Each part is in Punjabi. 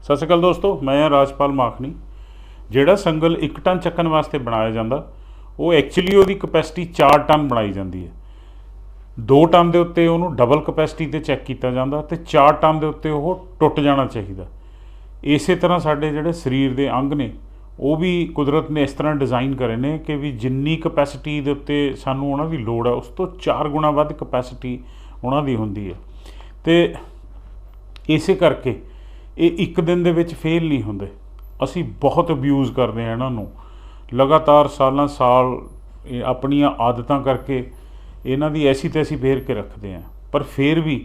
सत श्री अकाल दोस्तों, मैं राजपाल माखनी। ਜਿਹੜਾ ਸੰਗਲ 1 टन ਚੱਕਣ ਵਾਸਤੇ ਬਣਾਇਆ ਜਾਂਦਾ ਉਹ ਐਕਚੁਅਲੀ ਉਹਦੀ ਕਪੈਸਿਟੀ 4 ਟਨ ਬਣਾਈ ਜਾਂਦੀ ਹੈ। 2 ਟਨ ਦੇ ਉੱਤੇ ਉਹਨੂੰ ਡਬਲ ਕਪੈਸਿਟੀ ਤੇ ਚੈੱਕ ਕੀਤਾ ਜਾਂਦਾ ਤੇ 4 ਟਨ ਦੇ ਉੱਤੇ ਉਹ ਟੁੱਟ ਜਾਣਾ ਚਾਹੀਦਾ। ਇਸੇ ਤਰ੍ਹਾਂ ਸਾਡੇ ਜਿਹੜੇ ਸਰੀਰ ਦੇ ਅੰਗ ਨੇ ਉਹ ਵੀ ਕੁਦਰਤ ਨੇ ਇਸ ਤਰ੍ਹਾਂ ਡਿਜ਼ਾਈਨ ਕਰੇ ਨੇ ਕਿ ਵੀ ਜਿੰਨੀ ਕਪੈਸਿਟੀ ਦੇ ਉੱਤੇ ਸਾਨੂੰ ਉਹਨਾਂ ਦੀ ਲੋੜ ਹੈ ਉਸ ਤੋਂ 4 ਗੁਣਾ ਵੱਧ ਕਪੈਸਿਟੀ ਉਹਨਾਂ ਦੀ ਹੁੰਦੀ ਹੈ। ਤੇ ਇਸੇ ਕਰਕੇ ਇਹ ਇੱਕ ਦਿਨ ਦੇ ਵਿੱਚ ਫੇਲ ਨਹੀਂ ਹੁੰਦੇ। ਅਸੀਂ ਬਹੁਤ ਅਬਿਊਜ਼ ਕਰਦੇ ਹਾਂ ਇਹਨਾਂ ਨੂੰ, ਲਗਾਤਾਰ ਸਾਲਾਂ ਸਾਲ ਆਪਣੀਆਂ ਆਦਤਾਂ ਕਰਕੇ ਇਹਨਾਂ ਦੀ ਐਸੀ ਤੈਸੀ ਫੇਰ ਕੇ ਰੱਖਦੇ ਹਾਂ, ਪਰ ਫਿਰ ਵੀ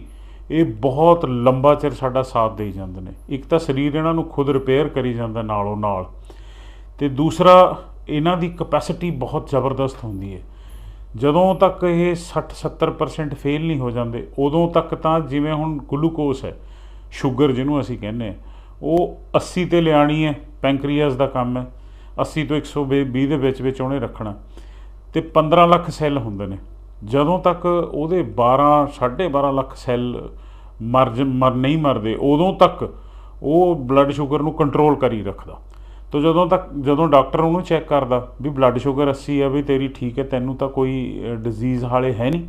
ਇਹ ਬਹੁਤ ਲੰਬਾ ਚਿਰ ਸਾਡਾ ਸਾਥ ਦੇਈ ਜਾਂਦੇ ਨੇ। ਇੱਕ ਤਾਂ ਸਰੀਰ ਇਹਨਾਂ ਨੂੰ ਖੁਦ ਰਿਪੇਅਰ ਕਰੀ ਜਾਂਦਾ ਨਾਲੋਂ ਨਾਲ, ਅਤੇ ਦੂਸਰਾ ਇਹਨਾਂ ਦੀ ਕਪੈਸਿਟੀ ਬਹੁਤ ਜ਼ਬਰਦਸਤ ਹੁੰਦੀ ਹੈ। ਜਦੋਂ ਤੱਕ ਇਹ 60-70% ਫੇਲ ਨਹੀਂ ਹੋ ਜਾਂਦੇ ਉਦੋਂ ਤੱਕ ਤਾਂ ਜਿਵੇਂ ਹੁਣ ਗਲੂਕੋਸ ਹੈ, ਸ਼ੂਗਰ ਜਿਹਨੂੰ ਅਸੀਂ ਕਹਿੰਦੇ ਹਾਂ, ਉਹ 80 ਤੇ ਲਿਆਣੀ ਹੈ। ਪੈਂਕਰੀਅਸ ਦਾ ਕੰਮ ਹੈ 80 ਤੋਂ 120 ਦੇ ਵਿੱਚ ਉਹਨੇ ਰੱਖਣਾ, ਅਤੇ 15 ਲੱਖ ਸੈੱਲ ਹੁੰਦੇ ਨੇ। ਜਦੋਂ ਤੱਕ ਉਹਦੇ 12-12.5 ਲੱਖ ਸੈੱਲ ਨਹੀਂ ਮਰਦੇ ਉਦੋਂ ਤੱਕ ਉਹ ਬਲੱਡ ਸ਼ੂਗਰ ਨੂੰ ਕੰਟਰੋਲ ਕਰੀ ਰੱਖਦਾ। ਤੋ ਜਦੋਂ ਡਾਕਟਰ ਉਹਨੂੰ ਚੈੱਕ ਕਰਦਾ ਵੀ ਬਲੱਡ ਸ਼ੂਗਰ 80 ਹੈ, ਵੀ ਤੇਰੀ ਠੀਕ ਹੈ, ਤੈਨੂੰ ਤਾਂ ਕੋਈ ਡਿਜ਼ੀਜ਼ ਹਾਲੇ ਹੈ ਨਹੀਂ।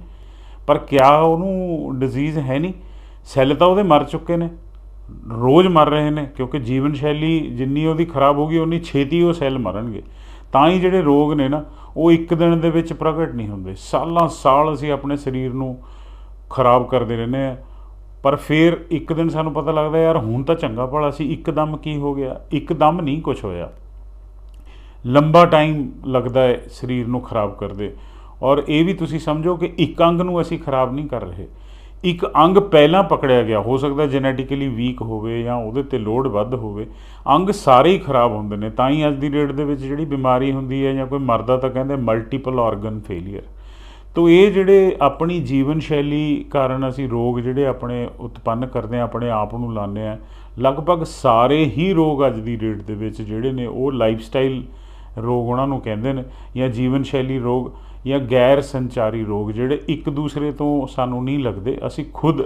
ਪਰ ਕਿਆ ਉਹਨੂੰ ਡਿਜ਼ੀਜ਼ ਹੈ ਨਹੀਂ? ਸੈੱਲ ਤਾਂ ਉਹਦੇ ਮਰ ਚੁੱਕੇ ਨੇ, ਰੋਜ਼ ਮਰ ਰਹੇ ਨੇ, ਕਿਉਂਕਿ ਜੀਵਨ ਸ਼ੈਲੀ ਜਿੰਨੀ ਉਹਦੀ ਖਰਾਬ ਹੋ ਗਈ ਉਨੀ ਛੇਤੀ ਉਹ ਸੈੱਲ ਮਰਨਗੇ। ਤਾਂ ਹੀ ਜਿਹੜੇ ਰੋਗ ਨੇ ਨਾ ਉਹ ਇੱਕ ਦਿਨ ਦੇ ਵਿੱਚ ਪ੍ਰਗਟ ਨਹੀਂ ਹੁੰਦੇ। ਸਾਲਾਂ ਸਾਲ ਅਸੀਂ ਆਪਣੇ ਸਰੀਰ ਨੂੰ ਖਰਾਬ ਕਰਦੇ ਰਹਿੰਦੇ ਹਾਂ, ਪਰ ਫਿਰ ਇੱਕ ਦਿਨ ਸਾਨੂੰ ਪਤਾ ਲੱਗਦਾ ਯਾਰ ਹੁਣ ਤਾਂ ਚੰਗਾ ਭਲਾ ਸੀ, ਇੱਕਦਮ ਕੀ ਹੋ ਗਿਆ? ਇੱਕਦਮ ਨਹੀਂ ਕੁਛ ਹੋਇਆ, ਲੰਬਾ ਟਾਈਮ ਲੱਗਦਾ ਹੈ ਸਰੀਰ ਨੂੰ ਖਰਾਬ ਕਰਦੇ। ਔਰ ਇਹ ਵੀ ਤੁਸੀਂ ਸਮਝੋ ਕਿ ਇੱਕ ਅੰਗ ਨੂੰ ਅਸੀਂ ਖਰਾਬ ਨਹੀਂ ਕਰ ਰਹੇ, ਇੱਕ ਅੰਗ ਪਹਿਲਾਂ ਪਕੜਿਆ ਗਿਆ, ਹੋ ਸਕਦਾ ਜੈਨੇਟਿਕਲੀ ਵੀਕ ਹੋਵੇ ਜਾਂ ਉਹਦੇ 'ਤੇ ਲੋਡ ਵੱਧ ਹੋਵੇ, ਅੰਗ ਸਾਰੇ ਹੀ ਖਰਾਬ ਹੁੰਦੇ ਨੇ। ਤਾਂ ਹੀ ਅੱਜ ਦੀ ਡੇਟ ਦੇ ਵਿੱਚ ਜਿਹੜੀ ਬਿਮਾਰੀ ਹੁੰਦੀ ਹੈ ਜਾਂ ਕੋਈ ਮਰਦਾ ਤਾਂ ਕਹਿੰਦੇ ਮਲਟੀਪਲ ਆਰਗਨ ਫੇਲੀਅਰ। ਤੋ ਇਹ ਜਿਹੜੇ ਆਪਣੀ ਜੀਵਨ ਸ਼ੈਲੀ ਕਾਰਨ ਅਸੀਂ ਰੋਗ ਜਿਹੜੇ ਆਪਣੇ ਉਤਪੰਨ ਕਰਦੇ ਹਾਂ, ਆਪਣੇ ਆਪ ਨੂੰ ਲਾਉਂਦੇ ਹਾਂ, ਲਗਭਗ ਸਾਰੇ ਹੀ ਰੋਗ ਅੱਜ ਦੀ ਡੇਟ ਦੇ ਵਿੱਚ ਜਿਹੜੇ ਨੇ ਉਹ ਲਾਈਫ ਸਟਾਈਲ ਰੋਗ ਉਹਨਾਂ ਨੂੰ ਕਹਿੰਦੇ ਨੇ, ਜਾਂ ਜੀਵਨ ਸ਼ੈਲੀ ਰੋਗ ਜਾਂ ਗੈਰ ਸੰਚਾਰੀ ਰੋਗ, ਜਿਹੜੇ ਇੱਕ ਦੂਸਰੇ ਤੋਂ ਸਾਨੂੰ ਨਹੀਂ ਲੱਗਦੇ, ਅਸੀਂ ਖੁਦ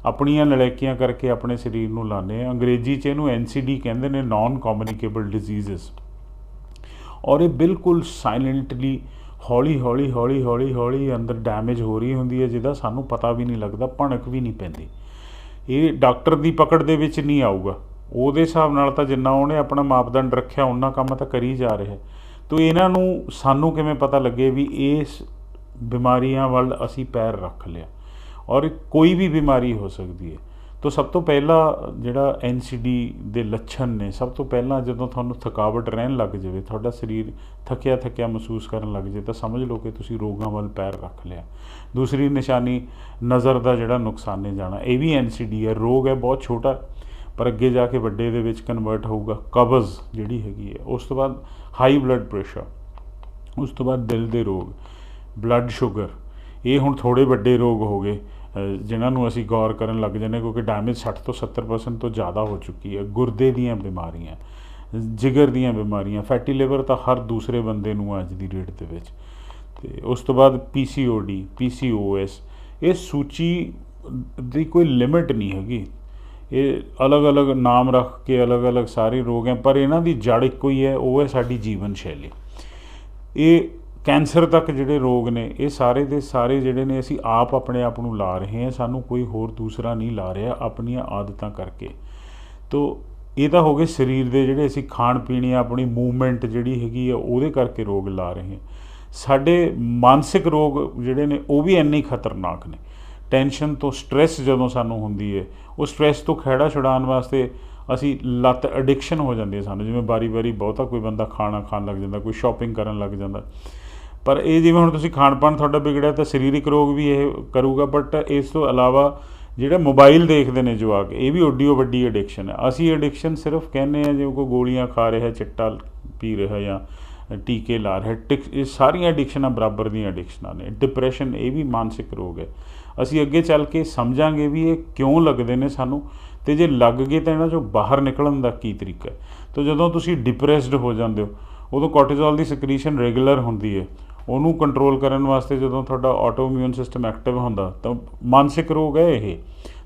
ਆਪਣੀਆਂ ਨਲਾਇਕੀਆਂ ਕਰਕੇ ਆਪਣੇ ਸਰੀਰ ਨੂੰ ਲਾਉਂਦੇ ਹਾਂ। ਅੰਗਰੇਜ਼ੀ 'ਚ ਇਹਨੂੰ NCD ਕਹਿੰਦੇ ਨੇ, ਨਾਨ ਕਮਿਊਨੀਕੇਬਲ ਡਿਜ਼ੀਜ਼ਸ। ਔਰ ਇਹ ਬਿਲਕੁਲ ਸਾਇਲੈਂਟਲੀ ਹੌਲੀ ਅੰਦਰ ਡੈਮੇਜ ਹੋ ਰਹੀ ਹੁੰਦੀ ਹੈ, ਜਿਹਦਾ ਸਾਨੂੰ ਪਤਾ ਵੀ ਨਹੀਂ ਲੱਗਦਾ, ਭਣਕ ਵੀ ਨਹੀਂ ਪੈਂਦੀ। ਇਹ ਡਾਕਟਰ ਦੀ ਪਕੜ ਦੇ ਵਿੱਚ ਨਹੀਂ ਆਊਗਾ, ਉਹਦੇ ਹਿਸਾਬ ਨਾਲ ਤਾਂ ਜਿੰਨਾ ਉਹਨੇ ਆਪਣਾ ਮਾਪਦੰਡ ਰੱਖਿਆ ਉਹਨਾਂ ਕੰਮ ਤਾਂ ਕਰੀ ਜਾ ਰਿਹਾ। ਤੋ ਇਹਨਾਂ ਨੂੰ ਸਾਨੂੰ ਕਿਵੇਂ ਪਤਾ ਲੱਗੇ ਵੀ ਇਸ ਬਿਮਾਰੀਆਂ ਵੱਲ ਅਸੀਂ ਪੈਰ ਰੱਖ ਲਿਆ? ਔਰ ਕੋਈ ਵੀ ਬਿਮਾਰੀ ਹੋ ਸਕਦੀ ਹੈ। ਤੋ ਸਭ ਤੋਂ ਪਹਿਲਾਂ ਜਿਹੜਾ NCD ਦੇ ਲੱਛਣ ਨੇ, ਸਭ ਤੋਂ ਪਹਿਲਾਂ ਜਦੋਂ ਤੁਹਾਨੂੰ ਥਕਾਵਟ ਰਹਿਣ ਲੱਗ ਜਾਵੇ, ਤੁਹਾਡਾ ਸਰੀਰ ਥੱਕਿਆ ਮਹਿਸੂਸ ਕਰਨ ਲੱਗ ਜਾਵੇ, ਤਾਂ ਸਮਝ ਲਓ ਕਿ ਤੁਸੀਂ ਰੋਗਾਂ ਵੱਲ ਪੈਰ ਰੱਖ ਲਿਆ। ਦੂਸਰੀ ਨਿਸ਼ਾਨੀ ਨਜ਼ਰ ਦਾ ਜਿਹੜਾ ਨੁਕਸਾਨੇ ਜਾਣਾ, ਇਹ ਵੀ NCD ਹੈ। ਰੋਗ ਹੈ ਬਹੁਤ ਛੋਟਾ, ਪਰ ਅੱਗੇ ਜਾ ਕੇ ਵੱਡੇ ਦੇ ਵਿੱਚ ਕਨਵਰਟ ਹੋਊਗਾ। ਕਬਜ਼ ਜਿਹੜੀ ਹੈਗੀ ਹੈ, ਉਸ ਤੋਂ ਬਾਅਦ ਹਾਈ ਬਲੱਡ ਪ੍ਰੈਸ਼ਰ, ਉਸ ਤੋਂ ਬਾਅਦ ਦਿਲ ਦੇ ਰੋਗ, ਬਲੱਡ ਸ਼ੂਗਰ। ਇਹ ਹੁਣ ਥੋੜ੍ਹੇ ਵੱਡੇ ਰੋਗ ਹੋ ਗਏ ਜਿਨ੍ਹਾਂ ਨੂੰ ਅਸੀਂ ਗੌਰ ਕਰਨ ਲੱਗ ਜਾਂਦੇ, ਕਿਉਂਕਿ ਡੈਮੇਜ 60 ਤੋਂ 70% ਤੋਂ ਜ਼ਿਆਦਾ ਹੋ ਚੁੱਕੀ ਹੈ। ਗੁਰਦੇ ਦੀਆਂ ਬਿਮਾਰੀਆਂ, ਜਿਗਰ ਦੀਆਂ ਬਿਮਾਰੀਆਂ, ਫੈਟੀ ਲਿਵਰ ਤਾਂ ਹਰ ਦੂਸਰੇ ਬੰਦੇ ਨੂੰ ਅੱਜ ਦੀ ਡੇਟ ਦੇ ਵਿੱਚ। ਅਤੇ ਉਸ ਤੋਂ ਬਾਅਦ PCOD, PCOS। ਇਹ ਸੂਚੀ ਦੀ ਕੋਈ ਲਿਮਿਟ ਨਹੀਂ ਹੈਗੀ, ਇਹ ਅਲੱਗ ਨਾਮ ਰੱਖ ਕੇ ਅਲੱਗ ਸਾਰੇ ਰੋਗ ਹੈ, ਪਰ ਇਹਨਾਂ ਦੀ ਜੜ ਇੱਕੋ ਹੀ ਹੈ, ਉਹ ਹੈ ਸਾਡੀ ਜੀਵਨ ਸ਼ੈਲੀ। ਇਹ ਕੈਂਸਰ ਤੱਕ ਜਿਹੜੇ ਰੋਗ ਨੇ, ਇਹ ਸਾਰੇ ਦੇ ਸਾਰੇ ਜਿਹੜੇ ਨੇ ਅਸੀਂ ਆਪ ਆਪਣੇ ਆਪ ਨੂੰ ਲਾ ਰਹੇ ਹਾਂ, ਸਾਨੂੰ ਕੋਈ ਹੋਰ ਦੂਸਰਾ ਨਹੀਂ ਲਾ ਰਿਹਾ ਆਪਣੀਆਂ ਆਦਤਾਂ ਕਰਕੇ। ਤੋ ਇਹ ਤਾਂ ਹੋ ਗਏ ਸਰੀਰ ਦੇ ਜਿਹੜੇ ਅਸੀਂ ਖਾਣ ਪੀਣ, ਆਪਣੀ ਮੂਵਮੈਂਟ ਜਿਹੜੀ ਹੈਗੀ ਆ ਉਹਦੇ ਕਰਕੇ ਰੋਗ ਲਾ ਰਹੇ ਹਾਂ। ਸਾਡੇ ਮਾਨਸਿਕ ਰੋਗ ਜਿਹੜੇ ਨੇ ਉਹ ਵੀ ਇੰਨੇ ਹੀ ਖਤਰਨਾਕ ਨੇ। ਟੈਨਸ਼ਨ ਤੋਂ, ਸਟਰੈਸ ਜਦੋਂ ਸਾਨੂੰ ਹੁੰਦੀ ਹੈ, ਉਹ ਸਟਰੈਸ ਤੋਂ ਖਹਿੜਾ ਛੁਡਾਉਣ ਵਾਸਤੇ ਅਸੀਂ ਲੱਤ ਐਡਿਕਸ਼ਨ ਹੋ ਜਾਂਦੀ ਹੈ ਸਾਨੂੰ, ਜਿਵੇਂ ਵਾਰੀ ਬਹੁਤਾ ਕੋਈ ਬੰਦਾ ਖਾਣਾ ਖਾਣ ਲੱਗ ਜਾਂਦਾ, ਕੋਈ ਸ਼ਾਪਿੰਗ ਕਰਨ ਲੱਗ ਜਾਂਦਾ। ਪਰ ਇਹ ਜਿਵੇਂ ਹੁਣ ਤੁਸੀਂ ਖਾਣ ਪਾਣ ਤੁਹਾਡਾ ਵਿਗੜਿਆ ਤਾਂ ਸਰੀਰਕ ਰੋਗ ਵੀ ਇਹ ਕਰੂਗਾ। ਬਟ ਇਸ ਤੋਂ ਇਲਾਵਾ ਜਿਹੜਾ ਮੋਬਾਈਲ ਦੇਖਦੇ ਨੇ ਜਵਾਕ, ਇਹ ਵੀ ਓਡੀ ਵੱਡੀ ਐਡਿਕਸ਼ਨ ਹੈ। ਅਸੀਂ ਐਡਿਕਸ਼ਨ ਸਿਰਫ ਕਹਿੰਦੇ ਹਾਂ ਜਿਵੇਂ ਕੋਈ ਗੋਲੀਆਂ ਖਾ ਰਿਹਾ, ਚਿੱਟਾ ਪੀ ਰਿਹਾ ਜਾਂ ਟੀਕੇ ਲਾ ਰਿਹਾ, ਇਹ ਸਾਰੀਆਂ ਐਡਿਕਸ਼ਨਾਂ ਬਰਾਬਰ ਦੀਆਂ ਐਡਿਕਸ਼ਨਾਂ ਨੇ। ਡਿਪਰੈਸ਼ਨ ਇਹ ਵੀ ਮਾਨਸਿਕ ਰੋਗ ਹੈ। ਅਸੀਂ ਅੱਗੇ ਚੱਲ ਕੇ ਸਮਝਾਂਗੇ ਵੀ ਇਹ ਕਿਉਂ ਲੱਗਦੇ ਨੇ ਸਾਨੂੰ, ਅਤੇ ਜੇ ਲੱਗ ਗਏ ਤਾਂ ਇਹਨਾਂ 'ਚੋਂ ਬਾਹਰ ਨਿਕਲਣ ਦਾ ਕੀ ਤਰੀਕਾ ਹੈ। ਤਾਂ ਜਦੋਂ ਤੁਸੀਂ ਡਿਪਰੈਸਡ ਹੋ ਜਾਂਦੇ ਹੋ ਉਦੋਂ ਕੋਰਟੀਜ਼ੋਲ ਦੀ ਸਕਰੀਸ਼ਨ ਰੈਗੂਲਰ ਹੁੰਦੀ ਹੈ, ਉਹਨੂੰ ਕੰਟਰੋਲ ਕਰਨ ਵਾਸਤੇ ਜਦੋਂ ਤੁਹਾਡਾ ਆਟੋ ਇਮਿਊਨ ਸਿਸਟਮ ਐਕਟਿਵ ਹੁੰਦਾ ਤਾਂ ਮਾਨਸਿਕ ਰੋਗ ਹੈ ਇਹ।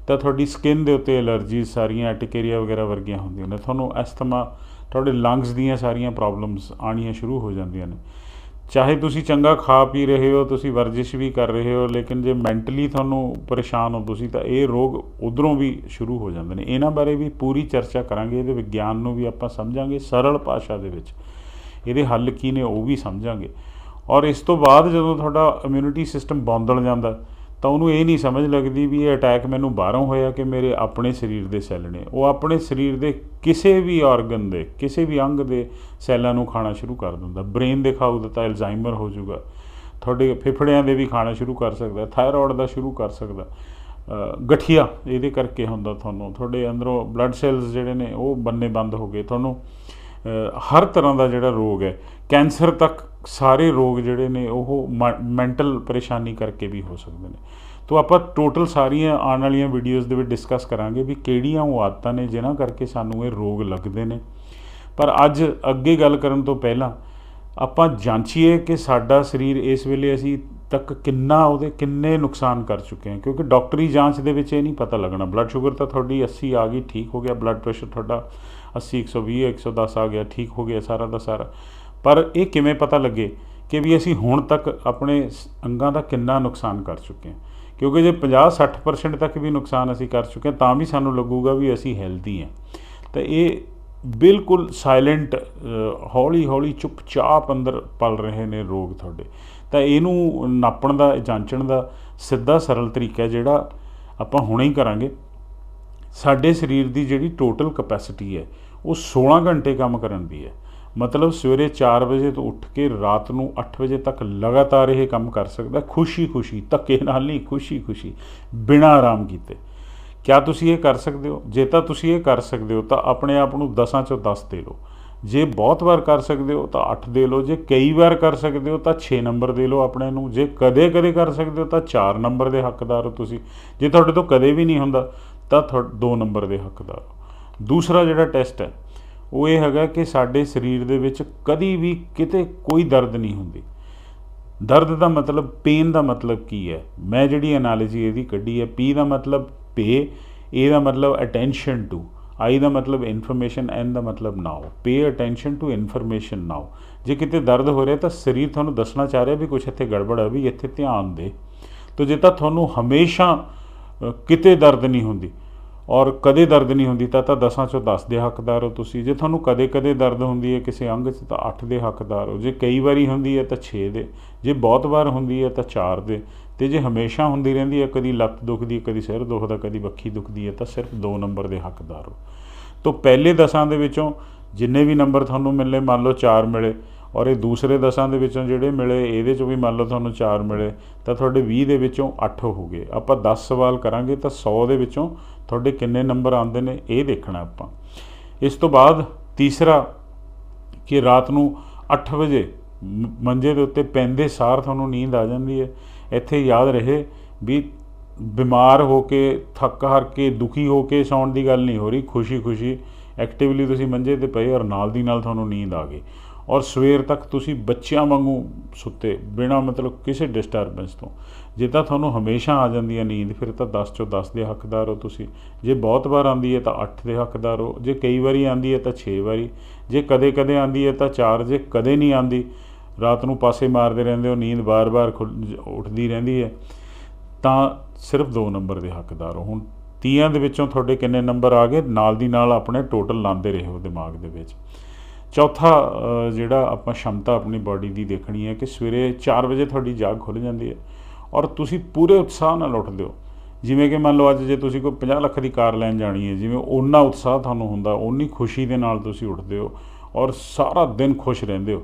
ਤਾਂ ਤੁਹਾਡੀ ਸਕਿਨ ਦੇ ਉੱਤੇ ਐਲਰਜੀ ਸਾਰੀਆਂ ਐਟੀਕੇਰੀਆ ਵਗੈਰਾ ਵਰਗੀਆਂ ਹੁੰਦੀਆਂ ਨੇ, ਤੁਹਾਨੂੰ ਅਸਥਮਾ, ਤੁਹਾਡੇ ਲੰਗਸ ਦੀਆਂ ਸਾਰੀਆਂ ਪ੍ਰੋਬਲਮਸ ਆਉਣੀਆਂ ਸ਼ੁਰੂ ਹੋ ਜਾਂਦੀਆਂ ਨੇ। ਚਾਹੇ ਤੁਸੀਂ ਚੰਗਾ ਖਾ ਪੀ ਰਹੇ ਹੋ, ਤੁਸੀਂ ਵਰਜਿਸ਼ ਵੀ ਕਰ ਰਹੇ ਹੋ, ਲੇਕਿਨ ਜੇ ਮੈਂਟਲੀ ਤੁਹਾਨੂੰ ਪਰੇਸ਼ਾਨ ਹੋ ਤੁਸੀਂ, ਤਾਂ ਇਹ ਰੋਗ ਉੱਧਰੋਂ ਵੀ ਸ਼ੁਰੂ ਹੋ ਜਾਂਦੇ ਨੇ। ਇਹਨਾਂ ਬਾਰੇ ਵੀ ਪੂਰੀ ਚਰਚਾ ਕਰਾਂਗੇ, ਇਹਦੇ ਵਿਗਿਆਨ ਨੂੰ ਵੀ ਆਪਾਂ ਸਮਝਾਂਗੇ ਸਰਲ ਭਾਸ਼ਾ ਦੇ ਵਿੱਚ, ਇਹਦੇ ਹੱਲ ਕੀ ਨੇ ਉਹ ਵੀ ਸਮਝਾਂਗੇ। ਔਰ ਇਸ ਤੋਂ ਬਾਅਦ ਜਦੋਂ ਤੁਹਾਡਾ ਇਮਿਊਨਿਟੀ ਸਿਸਟਮ ਬੌਂਦਲ ਜਾਂਦਾ ਤਾਂ ਉਹਨੂੰ ਇਹ ਨਹੀਂ ਸਮਝ ਲੱਗਦੀ ਵੀ ਇਹ ਅਟੈਕ ਮੈਨੂੰ ਬਾਹਰੋਂ ਹੋਇਆ ਕਿ ਮੇਰੇ ਆਪਣੇ ਸਰੀਰ ਦੇ ਸੈੱਲ ਨੇ। ਉਹ ਆਪਣੇ ਸਰੀਰ ਦੇ ਕਿਸੇ ਵੀ ਆਰਗਨ ਦੇ, ਕਿਸੇ ਵੀ ਅੰਗ ਦੇ ਸੈੱਲਾਂ ਨੂੰ ਖਾਣਾ ਸ਼ੁਰੂ ਕਰ ਦਿੰਦਾ। ਬ੍ਰੇਨ ਦੇ ਖਾਊਗਾ ਤਾਂ ਐਲਜ਼ਾਈਮਰ ਹੋ ਜਾਊਗਾ, ਤੁਹਾਡੇ ਫੇਫੜਿਆਂ ਦੇ ਵੀ ਖਾਣਾ ਸ਼ੁਰੂ ਕਰ ਸਕਦਾ, ਥਾਇਰੋਇਡ ਦਾ ਸ਼ੁਰੂ ਕਰ ਸਕਦਾ, ਗਠੀਆ ਇਹਦੇ ਕਰਕੇ ਹੁੰਦਾ ਤੁਹਾਨੂੰ, ਤੁਹਾਡੇ ਅੰਦਰੋਂ ਬਲੱਡ ਸੈੱਲਸ ਜਿਹੜੇ ਨੇ ਉਹ ਬੰਨੇ ਬੰਦ ਹੋ ਗਏ, ਤੁਹਾਨੂੰ ਹਰ ਤਰ੍ਹਾਂ ਦਾ ਜਿਹੜਾ ਰੋਗ ਹੈ, ਕੈਂਸਰ ਤੱਕ ਸਾਰੇ ਰੋਗ ਜਿਹੜੇ ਨੇ ਉਹ ਮੈਂਟਲ ਪਰੇਸ਼ਾਨੀ ਕਰਕੇ ਵੀ ਹੋ ਸਕਦੇ ਨੇ। ਤੋ ਆਪਾਂ ਟੋਟਲ ਸਾਰੀਆਂ ਆਉਣ ਵਾਲੀਆਂ ਵੀਡੀਓਜ਼ ਦੇ ਵਿੱਚ ਡਿਸਕਸ ਕਰਾਂਗੇ ਵੀ ਕਿਹੜੀਆਂ ਉਹ ਆਦਤਾਂ ਨੇ ਜਿਨ੍ਹਾਂ ਕਰਕੇ ਸਾਨੂੰ ਇਹ ਰੋਗ ਲੱਗਦੇ ਨੇ। ਪਰ ਅੱਜ ਅੱਗੇ ਗੱਲ ਕਰਨ ਤੋਂ ਪਹਿਲਾਂ ਆਪਾਂ ਜਾਂਚੀਏ ਕਿ ਸਾਡਾ ਸਰੀਰ ਇਸ ਵੇਲੇ ਅਸੀਂ ਤੱਕ ਕਿੰਨੇ ਨੁਕਸਾਨ ਕਰ ਚੁੱਕੇ ਹਾਂ, ਕਿਉਂਕਿ ਡਾਕਟਰੀ ਜਾਂਚ ਦੇ ਵਿੱਚ ਇਹ ਨਹੀਂ ਪਤਾ ਲੱਗਣਾ। ਬਲੱਡ ਸ਼ੂਗਰ ਤਾਂ ਤੁਹਾਡੀ 80 ਆ ਗਈ, ਠੀਕ ਹੋ ਗਿਆ, ਬਲੱਡ ਪ੍ਰੈਸ਼ਰ ਤੁਹਾਡਾ 80 120 110 ਆ ਗਿਆ, ਠੀਕ ਹੋ ਗਿਆ ਸਾਰਾ ਦਾ ਸਾਰਾ। ਪਰ ਇਹ ਕਿਵੇਂ ਪਤਾ ਲੱਗੇ ਕਿ ਵੀ ਅਸੀਂ ਹੁਣ ਤੱਕ ਆਪਣੇ ਅੰਗਾਂ ਦਾ ਕਿੰਨਾ ਨੁਕਸਾਨ ਕਰ ਚੁੱਕੇ ਹਾਂ? ਕਿਉਂਕਿ ਜੇ 50-60% ਤੱਕ ਵੀ ਨੁਕਸਾਨ ਅਸੀਂ ਕਰ ਚੁੱਕੇ ਹਾਂ ਤਾਂ ਵੀ ਸਾਨੂੰ ਲੱਗੂਗਾ ਵੀ ਅਸੀਂ ਹੈਲਦੀ ਹਾਂ। ਤਾਂ ਇਹ ਬਿਲਕੁਲ ਸਾਇਲੈਂਟ, ਹੌਲੀ ਹੌਲੀ ਚੁੱਪਚਾਪ ਅੰਦਰ ਪਲ ਰਹੇ ਨੇ ਰੋਗ ਤੁਹਾਡੇ। ਤਾਂ ਇਹਨੂੰ ਨਾਪਣ ਦਾ, ਜਾਂਚਣ ਦਾ ਸਿੱਧਾ ਸਰਲ ਤਰੀਕਾ ਜਿਹੜਾ ਆਪਾਂ ਹੁਣੇ ਹੀ ਕਰਾਂਗੇ। ਸਾਡੇ ਸਰੀਰ ਦੀ ਜਿਹੜੀ ਟੋਟਲ ਕਪੈਸਿਟੀ ਹੈ ਉਹ 16 ਘੰਟੇ ਕੰਮ ਕਰਨ ਦੀ ਹੈ। ਮਤਲਬ ਸਵੇਰੇ 4 ਵਜੇ ਤੋਂ ਉੱਠ ਕੇ ਰਾਤ ਨੂੰ 8 ਵਜੇ ਤੱਕ ਲਗਾਤਾਰ ਇਹ ਕੰਮ ਕਰ ਸਕਦਾ, ਖੁਸ਼ੀ ਧੱਕੇ ਨਾਲ ਨਹੀਂ, ਖੁਸ਼ੀ ਬਿਨਾਂ ਆਰਾਮ ਕੀਤੇ। ਕਿਆ ਤੁਸੀਂ ਇਹ ਕਰ ਸਕਦੇ ਹੋ? ਜੇ ਤਾਂ ਤੁਸੀਂ ਇਹ ਕਰ ਸਕਦੇ ਹੋ ਤਾਂ ਆਪਣੇ ਆਪ ਨੂੰ 10 ਚੋਂ 10 ਦੇ ਲਓ। ਜੇ ਬਹੁਤ ਵਾਰ ਕਰ ਸਕਦੇ ਹੋ ਤਾਂ 8 ਦੇ ਲਓ। ਜੇ ਕਈ ਵਾਰ ਕਰ ਸਕਦੇ ਹੋ ਤਾਂ 6 ਨੰਬਰ ਦੇ ਲਓ ਆਪਣੇ ਨੂੰ। ਜੇ ਕਦੇ ਕਰ ਸਕਦੇ ਹੋ ਤਾਂ 4 ਨੰਬਰ ਦੇ ਹੱਕਦਾਰ ਹੋ ਤੁਸੀਂ। ਜੇ ਤੁਹਾਡੇ ਤੋਂ ਕਦੇ ਵੀ ਨਹੀਂ ਹੁੰਦਾ ਤਾਂ 2 ਨੰਬਰ ਦੇ ਹੱਕਦਾਰ ਹੋ। ਦੂਸਰਾ ਜਿਹੜਾ ਟੈਸਟ ਹੈ ਉਹ ਇਹ ਹੈਗਾ ਕਿ ਸਾਡੇ ਸਰੀਰ ਦੇ ਵਿੱਚ ਕਦੀ ਵੀ ਕਿਤੇ ਕੋਈ ਦਰਦ ਨਹੀਂ ਹੁੰਦੀ। ਦਰਦ ਦਾ ਮਤਲਬ, ਪੇਨ ਦਾ ਮਤਲਬ ਕੀ ਹੈ? ਮੈਂ ਜਿਹੜੀ ਐਨਾਲੋਜੀ ਇਹਦੀ ਕੱਢੀ ਹੈ, ਪੀ ਦਾ ਮਤਲਬ ਪੇ, ਏ ਦਾ ਮਤਲਬ ਅਟੈਂਸ਼ਨ ਟੂ, ਆਈ ਦਾ ਮਤਲਬ ਇਨਫੋਰਮੇਸ਼ਨ, ਐਨ ਦਾ ਮਤਲਬ ਨਾਓ। ਪੇ ਅਟੈਂਸ਼ਨ ਟੂ ਇਨਫੋਰਮੇਸ਼ਨ ਨਾਓ। ਜੇ ਕਿਤੇ ਦਰਦ ਹੋ ਰਿਹਾ ਤਾਂ ਸਰੀਰ ਤੁਹਾਨੂੰ ਦੱਸਣਾ ਚਾਹ ਰਿਹਾ ਵੀ ਕੁਛ ਇੱਥੇ ਗੜਬੜ ਹੈ, ਵੀ ਇੱਥੇ ਧਿਆਨ ਦੇ। ਤੋ ਜੇ ਤਾਂ ਤੁਹਾਨੂੰ ਹਮੇਸ਼ਾ ਕਿਤੇ ਦਰਦ ਨਹੀਂ ਹੁੰਦੀ ਔਰ ਕਦੇ ਦਰਦ ਨਹੀਂ ਹੁੰਦੀ ਤਾਂ 10 ਚੋਂ 10 ਦੇ ਹੱਕਦਾਰ ਹੋ ਤੁਸੀਂ। ਜੇ ਤੁਹਾਨੂੰ ਕਦੇ ਦਰਦ ਹੁੰਦੀ ਹੈ ਕਿਸੇ ਅੰਗ 'ਚ ਤਾਂ 8 ਦੇ ਹੱਕਦਾਰ ਹੋ। ਜੇ ਕਈ ਵਾਰੀ ਹੁੰਦੀ ਹੈ ਤਾਂ 6 ਦੇ। ਜੇ ਬਹੁਤ ਵਾਰ ਹੁੰਦੀ ਹੈ ਤਾਂ 4 ਦੇ। ਅਤੇ ਜੇ ਹਮੇਸ਼ਾ ਹੁੰਦੀ ਰਹਿੰਦੀ ਹੈ, ਕਦੀ ਲੱਤ ਦੁਖਦੀ ਹੈ, ਕਦੀ ਸਿਰ ਦੁਖਦਾ, ਕਦੀ ਵੱਖੀ ਦੁਖਦੀ ਹੈ, ਤਾਂ ਸਿਰਫ 2 ਨੰਬਰ ਦੇ ਹੱਕਦਾਰ ਹੋ। ਤਾਂ ਪਹਿਲੇ 10 ਦੇ ਵਿੱਚੋਂ ਜਿੰਨੇ ਵੀ ਨੰਬਰ ਤੁਹਾਨੂੰ ਮਿਲੇ, ਮੰਨ ਲਓ 4 ਮਿਲੇ, ਔਰ ਇਹ ਦੂਸਰੇ 10 ਦੇ ਵਿੱਚੋਂ ਜਿਹੜੇ ਮਿਲੇ ਇਹਦੇ 'ਚੋਂ ਵੀ ਮੰਨ ਲਓ ਤੁਹਾਨੂੰ 4 ਮਿਲੇ, ਤਾਂ ਤੁਹਾਡੇ 20 ਦੇ ਵਿੱਚੋਂ 8 ਹੋ ਗਏ। ਆਪਾਂ 10 ਸਵਾਲ ਕਰਾਂਗੇ ਤਾਂ 100 ਦੇ ਵਿੱਚੋਂ ਤੁਹਾਡੇ ਕਿੰਨੇ ਨੰਬਰ ਆਉਂਦੇ ਨੇ ਇਹ ਦੇਖਣਾ ਆਪਾਂ। ਇਸ ਤੋਂ ਬਾਅਦ ਤੀਸਰਾ ਕਿ ਰਾਤ ਨੂੰ 8 ਵਜੇ ਮੰਜੇ ਦੇ ਉੱਤੇ ਪੈਂਦੇ ਸਾਰ ਤੁਹਾਨੂੰ ਨੀਂਦ ਆ ਜਾਂਦੀ ਹੈ। ਇੱਥੇ ਯਾਦ ਰਹੇ ਵੀ ਬਿਮਾਰ ਹੋ ਕੇ, ਥੱਕ ਹਾਰ ਕੇ, ਦੁਖੀ ਹੋ ਕੇ ਸੌਣ ਦੀ ਗੱਲ ਨਹੀਂ ਹੋ ਰਹੀ। ਖੁਸ਼ੀ ਐਕਟਿਵਲੀ ਤੁਸੀਂ ਮੰਜੇ 'ਤੇ ਪਏ ਔਰ ਨਾਲ ਦੀ ਨਾਲ ਤੁਹਾਨੂੰ ਨੀਂਦ ਆ ਗਈ ਔਰ ਸਵੇਰ ਤੱਕ ਤੁਸੀਂ ਬੱਚਿਆਂ ਵਾਂਗੂ ਸੁੱਤੇ, ਬਿਨਾਂ ਮਤਲਬ ਕਿਸੇ ਡਿਸਟਰਬੈਂਸ ਤੋਂ। ਜੇ ਤਾਂ ਤੁਹਾਨੂੰ ਹਮੇਸ਼ਾ ਆ ਜਾਂਦੀ ਹੈ ਨੀਂਦ, ਫਿਰ ਤਾਂ 10 ਚੋਂ 10 ਦੇ ਹੱਕਦਾਰ ਹੋ ਤੁਸੀਂ। ਜੇ ਬਹੁਤ ਵਾਰ ਆਉਂਦੀ ਹੈ ਤਾਂ 8 ਦੇ ਹੱਕਦਾਰ ਹੋ। ਜੇ ਕਈ ਵਾਰੀ ਆਉਂਦੀ ਹੈ ਤਾਂ 6 ਵਾਰੀ। ਜੇ ਕਦੇ ਆਉਂਦੀ ਹੈ ਤਾਂ 4। ਜੇ ਕਦੇ ਨਹੀਂ ਆਉਂਦੀ, ਰਾਤ ਨੂੰ ਪਾਸੇ ਮਾਰਦੇ ਰਹਿੰਦੇ ਹੋ, ਨੀਂਦ ਬਾਰ ਉੱਠਦੀ ਰਹਿੰਦੀ ਹੈ, ਤਾਂ ਸਿਰਫ 2 ਨੰਬਰ ਦੇ ਹੱਕਦਾਰ ਹੋ। ਹੁਣ 30 ਦੇ ਵਿੱਚੋਂ ਤੁਹਾਡੇ ਕਿੰਨੇ ਨੰਬਰ ਆ ਗਏ, ਨਾਲ ਦੀ ਨਾਲ ਆਪਣੇ ਟੋਟਲ ਲਾਉਂਦੇ ਰਹੋ ਦਿਮਾਗ ਦੇ ਵਿੱਚ। ਚੌਥਾ ਜਿਹੜਾ ਆਪਾਂ ਸ਼ਮਤਾ ਆਪਣੀ ਬਾਡੀ ਦੀ ਦੇਖਣੀ ਹੈ ਕਿ ਸਵੇਰੇ 4 ਵਜੇ ਤੁਹਾਡੀ ਜਾਗ ਖੁੱਲ੍ਹ ਜਾਂਦੀ ਹੈ ਔਰ ਤੁਸੀਂ ਪੂਰੇ ਉਤਸ਼ਾਹ ਨਾਲ ਉੱਠਦੇ ਹੋ। ਜਿਵੇਂ ਕਿ ਮੰਨ ਲਓ ਅੱਜ ਜੇ ਤੁਸੀਂ ਕੋਈ 50 ਲੱਖ ਦੀ ਕਾਰ ਲੈਣ ਜਾਣੀ ਹੈ, ਜਿਵੇਂ ਓਨਾ ਉਤਸ਼ਾਹ ਤੁਹਾਨੂੰ ਹੁੰਦਾ, ਓਨੀ ਖੁਸ਼ੀ ਦੇ ਨਾਲ ਤੁਸੀਂ ਉੱਠਦੇ ਹੋ ਔਰ ਸਾਰਾ ਦਿਨ ਖੁਸ਼ ਰਹਿੰਦੇ ਹੋ।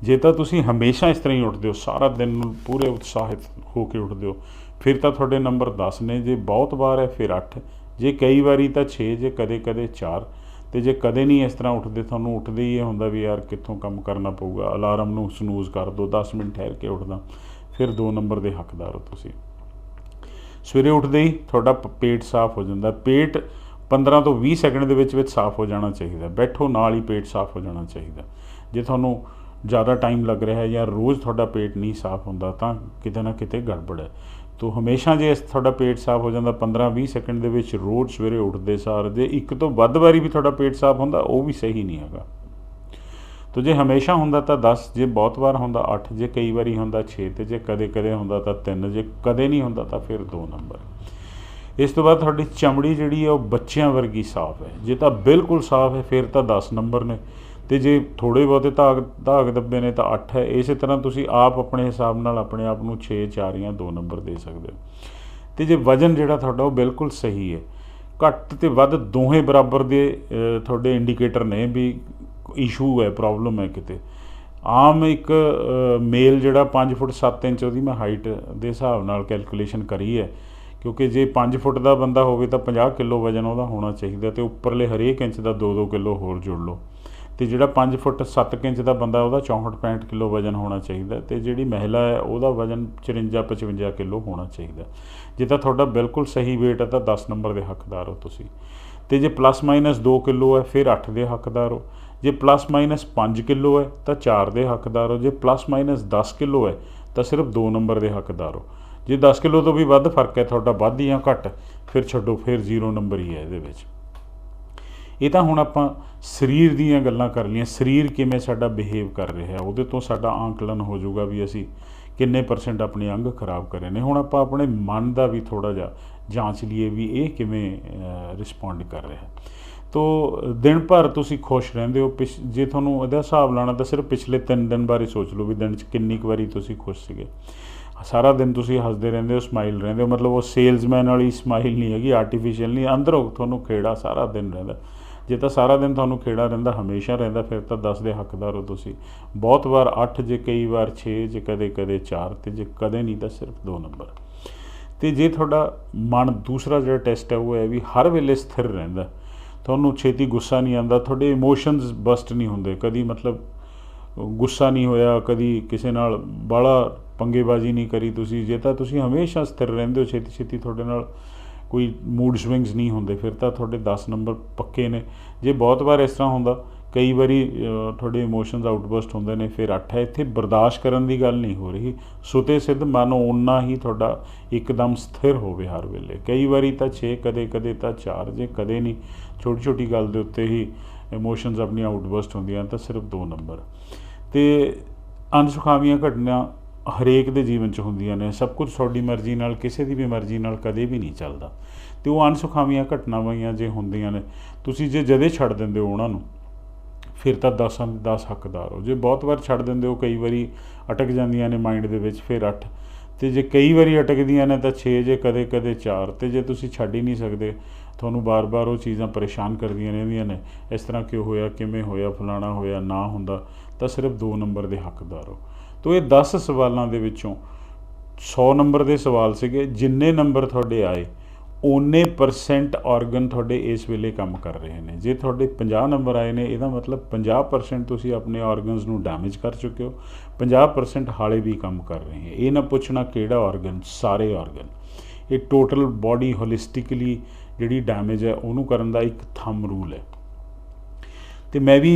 ਜੇ ਤਾਂ ਤੁਸੀਂ ਹਮੇਸ਼ਾ ਇਸ ਤਰ੍ਹਾਂ ਹੀ ਉੱਠਦੇ ਹੋ, ਸਾਰਾ ਦਿਨ ਨੂੰ ਪੂਰੇ ਉਤਸ਼ਾਹਿਤ ਹੋ ਕੇ ਉੱਠਦੇ ਹੋ, ਫਿਰ ਤਾਂ ਤੁਹਾਡੇ ਨੰਬਰ 10 ਨੇ। ਜੇ ਬਹੁਤ ਵਾਰ ਹੈ ਫਿਰ 8, ਜੇ ਕਈ ਵਾਰੀ ਤਾਂ 6, ਜੇ ਕਦੇ 4। ਅਤੇ ਜੇ ਕਦੇ ਨਹੀਂ ਇਸ ਤਰ੍ਹਾਂ ਉੱਠਦੇ, ਤੁਹਾਨੂੰ ਉੱਠਦੇ ਹੀ ਇਹ ਹੁੰਦਾ ਵੀ ਯਾਰ ਕਿੱਥੋਂ ਕੰਮ ਕਰਨਾ ਪਊਗਾ, ਅਲਾਰਮ ਨੂੰ ਸਨੂਜ਼ ਕਰ ਦਿਓ, 10 ਮਿੰਟ ਠਹਿਰ ਕੇ ਉੱਠਦਾ, ਫਿਰ 2 ਨੰਬਰ ਦੇ ਹੱਕਦਾਰ ਹੋ ਤੁਸੀਂ। ਸਵੇਰੇ ਉੱਠਦੇ ਹੀ ਤੁਹਾਡਾ ਪੇਟ ਸਾਫ਼ ਹੋ ਜਾਂਦਾ। ਪੇਟ 15 ਤੋਂ 20 ਸੈਕਿੰਡ ਦੇ ਵਿੱਚ ਸਾਫ਼ ਹੋ ਜਾਣਾ ਚਾਹੀਦਾ। ਬੈਠੋ ਨਾਲ ਹੀ ਪੇਟ ਸਾਫ਼ ਹੋ ਜਾਣਾ ਚਾਹੀਦਾ। ਜੇ ਤੁਹਾਨੂੰ ਜ਼ਿਆਦਾ ਟਾਈਮ ਲੱਗ ਰਿਹਾ ਜਾਂ ਰੋਜ਼ ਤੁਹਾਡਾ ਪੇਟ ਨਹੀਂ ਸਾਫ਼ ਹੁੰਦਾ ਤਾਂ ਕਿਤੇ ਨਾ ਕਿਤੇ ਗੜਬੜ ਹੈ। तो हमेशा जे ਤੁਹਾਡਾ पेट साफ हो जाता 15-20 सेकंड ਦੇ ਵਿੱਚ रोज़ सवेरे उठते सार जे एक तो ਵੱਧ ਵਾਰੀ भी ਤੁਹਾਡਾ पेट साफ ਹੁੰਦਾ वो भी सही नहीं हैगा। तो जे हमेशा ਹੁੰਦਾ ਤਾਂ 10, ਜੇ ਬਹੁਤ ਵਾਰ ਹੁੰਦਾ 8, ਜੇ ਕਈ ਵਾਰੀ ਹੁੰਦਾ 6 ਤੇ ਜੇ ਕਦੇ ਕਦੇ ਹੁੰਦਾ ਤਾਂ 3, ਜੇ ਕਦੇ ਨਹੀਂ ਹੁੰਦਾ ਤਾਂ ਫਿਰ 2 ਨੰਬਰ। ਇਸ ਤੋਂ ਬਾਅਦ ਤੁਹਾਡੀ ਚਮੜੀ ਜਿਹੜੀ ਹੈ ਉਹ ਬੱਚਿਆਂ ਵਰਗੀ ਸਾਫ਼ ਹੈ। ਜੇ ਤਾਂ ਬਿਲਕੁਲ ਸਾਫ਼ ਹੈ ਫਿਰ ਤਾਂ 10 ਨੰਬਰ ਨੇ, ਤੇ ਜੇ ਥੋੜ੍ਹੇ ਬਹੁਤੇ ਦਾਗ ਦੱਬੇ ਨੇ ਤਾਂ 8 ਹੈ। ਇਸੇ ਤਰ੍ਹਾਂ ਤੁਸੀਂ ਆਪ ਆਪਣੇ ਹਿਸਾਬ ਨਾਲ ਆਪਣੇ ਆਪ ਨੂੰ 6, 4 ਜਾਂ 2 ਨੰਬਰ ਦੇ ਸਕਦੇ ਹੋ। ਤੇ ਜੇ ਵਜ਼ਨ ਜਿਹੜਾ ਤੁਹਾਡਾ ਉਹ ਬਿਲਕੁਲ ਸਹੀ ਹੈ, ਘੱਟ ਤੇ ਵੱਧ ਦੋਹੇ ਬਰਾਬਰ ਦੇ ਤੁਹਾਡੇ ਇੰਡੀਕੇਟਰ ਨੇ ਵੀ ਇਸ਼ੂ ਹੈ, ਪ੍ਰੋਬਲਮ ਹੈ ਕਿਤੇ। ਆਮ ਇੱਕ ਮੇਲ ਜਿਹੜਾ 5 ਫੁੱਟ 7 ਇੰਚ ਉਹਦੀ ਮੈਂ ਹਾਈਟ ਦੇ ਹਿਸਾਬ ਨਾਲ ਕੈਲਕੂਲੇਸ਼ਨ ਕਰੀ ਹੈ, ਕਿਉਂਕਿ ਜੇ 5 ਫੁੱਟ ਦਾ ਬੰਦਾ ਹੋਵੇ ਤਾਂ 50 ਕਿਲੋ ਵਜ਼ਨ ਉਹਦਾ ਹੋਣਾ ਚਾਹੀਦਾ, ਅਤੇ ਉੱਪਰਲੇ ਹਰੇਕ ਇੰਚ ਦਾ 2-2 ਕਿਲੋ ਹੋਰ ਜੁੜ ਲਓ। ਅਤੇ ਜਿਹੜਾ 5 ਫੁੱਟ 7 ਇੰਚ ਦਾ ਬੰਦਾ ਉਹਦਾ 64-65 ਕਿਲੋ ਵਜ਼ਨ ਹੋਣਾ ਚਾਹੀਦਾ, ਅਤੇ ਜਿਹੜੀ ਮਹਿਲਾ ਹੈ ਉਹਦਾ ਵਜ਼ਨ 54-55 ਕਿਲੋ ਹੋਣਾ ਚਾਹੀਦਾ। ਜੇ ਤਾਂ ਤੁਹਾਡਾ ਬਿਲਕੁਲ ਸਹੀ ਵੇਟ ਹੈ ਤਾਂ 10 ਨੰਬਰ ਦੇ ਹੱਕਦਾਰ ਹੋ ਤੁਸੀਂ। ਅਤੇ ਜੇ +- 2 ਕਿਲੋ ਹੈ ਫਿਰ 8 ਦੇ ਹੱਕਦਾਰ ਹੋ। ਜੇ +- 5 ਕਿਲੋ ਹੈ ਤਾਂ 4 ਦੇ ਹੱਕਦਾਰ ਹੋ। ਜੇ +- 10 ਕਿਲੋ ਹੈ ਤਾਂ ਸਿਰਫ 2 ਨੰਬਰ ਦੇ ਹੱਕਦਾਰ ਹੋ। ਜੇ 10 ਕਿਲੋ ਤੋਂ ਵੀ ਵੱਧ ਫਰਕ ਹੈ ਤੁਹਾਡਾ, ਵੱਧ ਜਾਂ ਘੱਟ, ਫਿਰ ਛੱਡੋ, ਫਿਰ 0 ਨੰਬਰ ਹੀ ਹੈ ਇਹਦੇ ਵਿੱਚ। ਇਹ ਤਾਂ ਹੁਣ ਆਪਾਂ ਸਰੀਰ ਦੀਆਂ ਗੱਲਾਂ ਕਰ ਲਈਆਂ, ਸਰੀਰ ਕਿਵੇਂ ਸਾਡਾ ਬਿਹੇਵ ਕਰ ਰਿਹਾ ਉਹਦੇ ਤੋਂ ਸਾਡਾ ਆਂਕਲਨ ਹੋ ਜਾਊਗਾ ਵੀ ਅਸੀਂ ਕਿੰਨੇ % ਆਪਣੇ ਅੰਗ ਖਰਾਬ ਕਰੇ ਨੇ। ਹੁਣ ਆਪਾਂ ਆਪਣੇ ਮਨ ਦਾ ਵੀ ਥੋੜ੍ਹਾ ਜਿਹਾ ਜਾਂਚ ਲਈਏ ਵੀ ਇਹ ਕਿਵੇਂ ਰਿਸਪੌਂਡ ਕਰ ਰਿਹਾ। ਤੋ ਦਿਨ ਭਰ ਤੁਸੀਂ ਖੁਸ਼ ਰਹਿੰਦੇ ਹੋ, ਜੇ ਤੁਹਾਨੂੰ ਇਹਦਾ ਹਿਸਾਬ ਲਾਉਣਾ ਤਾਂ ਸਿਰਫ ਪਿਛਲੇ 3 ਦਿਨ ਬਾਰੇ ਸੋਚ ਲਓ ਵੀ ਦਿਨ 'ਚ ਕਿੰਨੀ ਕੁ ਵਾਰੀ ਤੁਸੀਂ ਖੁਸ਼ ਸੀਗੇ। ਸਾਰਾ ਦਿਨ ਤੁਸੀਂ ਹੱਸਦੇ ਰਹਿੰਦੇ ਹੋ, ਸਮਾਈਲ ਰਹਿੰਦੇ ਹੋ, ਮਤਲਬ ਉਹ ਸੇਲਜ਼ਮੈਨ ਵਾਲੀ ਸਮਾਈਲ ਨਹੀਂ ਹੈਗੀ, ਆਰਟੀਫਿਸ਼ੀਅਲ ਨਹੀਂ, ਅੰਦਰੋਂ ਤੁਹਾਨੂੰ ਖੇੜਾ ਸਾਰਾ ਦਿਨ ਰਹਿੰਦਾ। ਜੇ ਤਾਂ ਸਾਰਾ ਦਿਨ ਤੁਹਾਨੂੰ ਖੇੜਾ ਰਹਿੰਦਾ, ਹਮੇਸ਼ਾ ਰਹਿੰਦਾ, ਫਿਰ ਤਾਂ 10 ਦੇ ਹੱਕਦਾਰ ਹੋ ਤੁਸੀਂ। ਬਹੁਤ ਵਾਰ 8, ਜੇ ਕਈ ਵਾਰ 6, ਜੇ ਕਦੇ 4, ਅਤੇ ਜੇ ਕਦੇ ਨਹੀਂ ਤਾਂ ਸਿਰਫ 2 ਨੰਬਰ। ਅਤੇ ਜੇ ਤੁਹਾਡਾ ਮਨ, ਦੂਸਰਾ ਜਿਹੜਾ ਟੈਸਟ ਹੈ ਉਹ ਹੈ ਵੀ ਹਰ ਵੇਲੇ ਸਥਿਰ ਰਹਿੰਦਾ, ਤੁਹਾਨੂੰ ਛੇਤੀ ਗੁੱਸਾ ਨਹੀਂ ਆਉਂਦਾ, ਤੁਹਾਡੇ ਇਮੋਸ਼ਨਸ ਬਸਟ ਨਹੀਂ ਹੁੰਦੇ, ਕਦੀ ਮਤਲਬ ਗੁੱਸਾ ਨਹੀਂ ਹੋਇਆ, ਕਦੀ ਕਿਸੇ ਨਾਲ ਬਾਹਲਾ ਪੰਗੇਬਾਜ਼ੀ ਨਹੀਂ ਕਰੀ ਤੁਸੀਂ। ਜੇ ਤਾਂ ਤੁਸੀਂ ਹਮੇਸ਼ਾ ਸਥਿਰ ਰਹਿੰਦੇ ਹੋ, ਛੇਤੀ ਤੁਹਾਡੇ ਨਾਲ ਕੋਈ ਮੂਡ ਸਵਿੰਗਸ ਨਹੀਂ ਹੁੰਦੇ, ਫਿਰ ਤਾਂ ਤੁਹਾਡੇ 10 ਨੰਬਰ ਪੱਕੇ ਨੇ। ਜੇ ਬਹੁਤ ਵਾਰ ਇਸ ਤਰ੍ਹਾਂ ਹੁੰਦਾ, ਕਈ ਵਾਰੀ ਤੁਹਾਡੇ ਇਮੋਸ਼ਨਸ ਆਊਟਬਸਟ ਹੁੰਦੇ ਨੇ, ਫਿਰ 8 ਹੈ। ਇੱਥੇ ਬਰਦਾਸ਼ਤ ਕਰਨ ਦੀ ਗੱਲ ਨਹੀਂ ਹੋ ਰਹੀ, ਸੁਤੇ ਸਿੱਧ ਮਨ ਓਨਾ ਹੀ ਤੁਹਾਡਾ ਇੱਕਦਮ ਸਥਿਰ ਹੋਵੇ ਹਰ ਵੇਲੇ। ਕਈ ਵਾਰੀ ਤਾਂ 6, ਕਦੇ ਤਾਂ 4, ਜੇ ਕਦੇ ਨਹੀਂ, ਛੋਟੀ ਗੱਲ ਦੇ ਉੱਤੇ ਹੀ ਇਮੋਸ਼ਨਸ ਆਪਣੀਆਂ ਆਊਟਬਸਟ ਹੁੰਦੀਆਂ ਤਾਂ ਸਿਰਫ 2 ਨੰਬਰ। ਅਤੇ ਅਣਸੁਖਾਵੀਆਂ ਘਟਨਾ ਹਰੇਕ ਦੇ ਜੀਵਨ 'ਚ ਹੁੰਦੀਆਂ ਨੇ। ਸਭ ਕੁਝ ਤੁਹਾਡੀ ਮਰਜ਼ੀ ਨਾਲ, ਕਿਸੇ ਦੀ ਵੀ ਮਰਜ਼ੀ ਨਾਲ ਕਦੇ ਵੀ ਨਹੀਂ ਚੱਲਦਾ, ਅਤੇ ਉਹ ਅਣਸੁਖਾਵੀਆਂ ਘਟਨਾਵਾਂ ਜੇ ਹੁੰਦੀਆਂ ਨੇ, ਤੁਸੀਂ ਜੇ ਜਦੇ ਛੱਡ ਦਿੰਦੇ ਹੋ ਉਹਨਾਂ ਨੂੰ, ਫਿਰ ਤਾਂ 10 ਹੱਕਦਾਰ ਹੋ। ਜੇ ਬਹੁਤ ਵਾਰ ਛੱਡ ਦਿੰਦੇ ਹੋ, ਕਈ ਵਾਰੀ ਅਟਕ ਜਾਂਦੀਆਂ ਨੇ ਮਾਈਂਡ ਦੇ ਵਿੱਚ, ਫਿਰ 8, ਅਤੇ ਜੇ ਕਈ ਵਾਰੀ ਅਟਕਦੀਆਂ ਨੇ ਤਾਂ 6, ਜੇ ਕਦੇ 4, ਅਤੇ ਜੇ ਤੁਸੀਂ ਛੱਡ ਹੀ ਨਹੀਂ ਸਕਦੇ, ਤੁਹਾਨੂੰ ਬਾਰ-ਬਾਰ ਉਹ ਚੀਜ਼ਾਂ ਪਰੇਸ਼ਾਨ ਕਰਦੀਆਂ ਰਹਿੰਦੀਆਂ ਨੇ, ਇਸ ਤਰ੍ਹਾਂ ਕਿਉਂ ਹੋਇਆ, ਕਿਵੇਂ ਹੋਇਆ, ਫਲਾਣਾ ਹੋਇਆ, ਨਾ ਹੁੰਦਾ, ਤਾਂ ਸਿਰਫ 2 ਨੰਬਰ ਦੇ ਹੱਕਦਾਰ ਹੋ। ਤੋ ਇਹ 10 ਸਵਾਲਾਂ ਦੇ ਵਿੱਚੋਂ 100 ਨੰਬਰ ਦੇ ਸਵਾਲ ਸੀਗੇ। ਜਿੰਨੇ ਨੰਬਰ ਤੁਹਾਡੇ ਆਏ ਓਨੇ % ਔਰਗਨ ਤੁਹਾਡੇ ਇਸ ਵੇਲੇ ਕੰਮ ਕਰ ਰਹੇ ਨੇ। ਜੇ ਤੁਹਾਡੇ 50 ਨੰਬਰ ਆਏ ਨੇ, ਇਹਦਾ ਮਤਲਬ 50% ਤੁਸੀਂ ਆਪਣੇ ਔਰਗਨਸ ਨੂੰ ਡੈਮੇਜ ਕਰ ਚੁੱਕੇ ਹੋ, 50% ਹਾਲੇ ਵੀ ਕੰਮ ਕਰ ਰਹੇ ਹੈ। ਇਹ ਨਾ ਪੁੱਛਣਾ ਕਿਹੜਾ ਔਰਗਨ, ਸਾਰੇ ਔਰਗਨ। ਇਹ ਟੋਟਲ ਬੋਡੀ ਹੋਲਿਸਟਿਕਲੀ ਜਿਹੜੀ ਡੈਮੇਜ ਹੈ ਉਹਨੂੰ ਕਰਨ ਦਾ ਇੱਕ ਥੰਬ ਰੂਲ ਹੈ। ਅਤੇ ਮੈਂ ਵੀ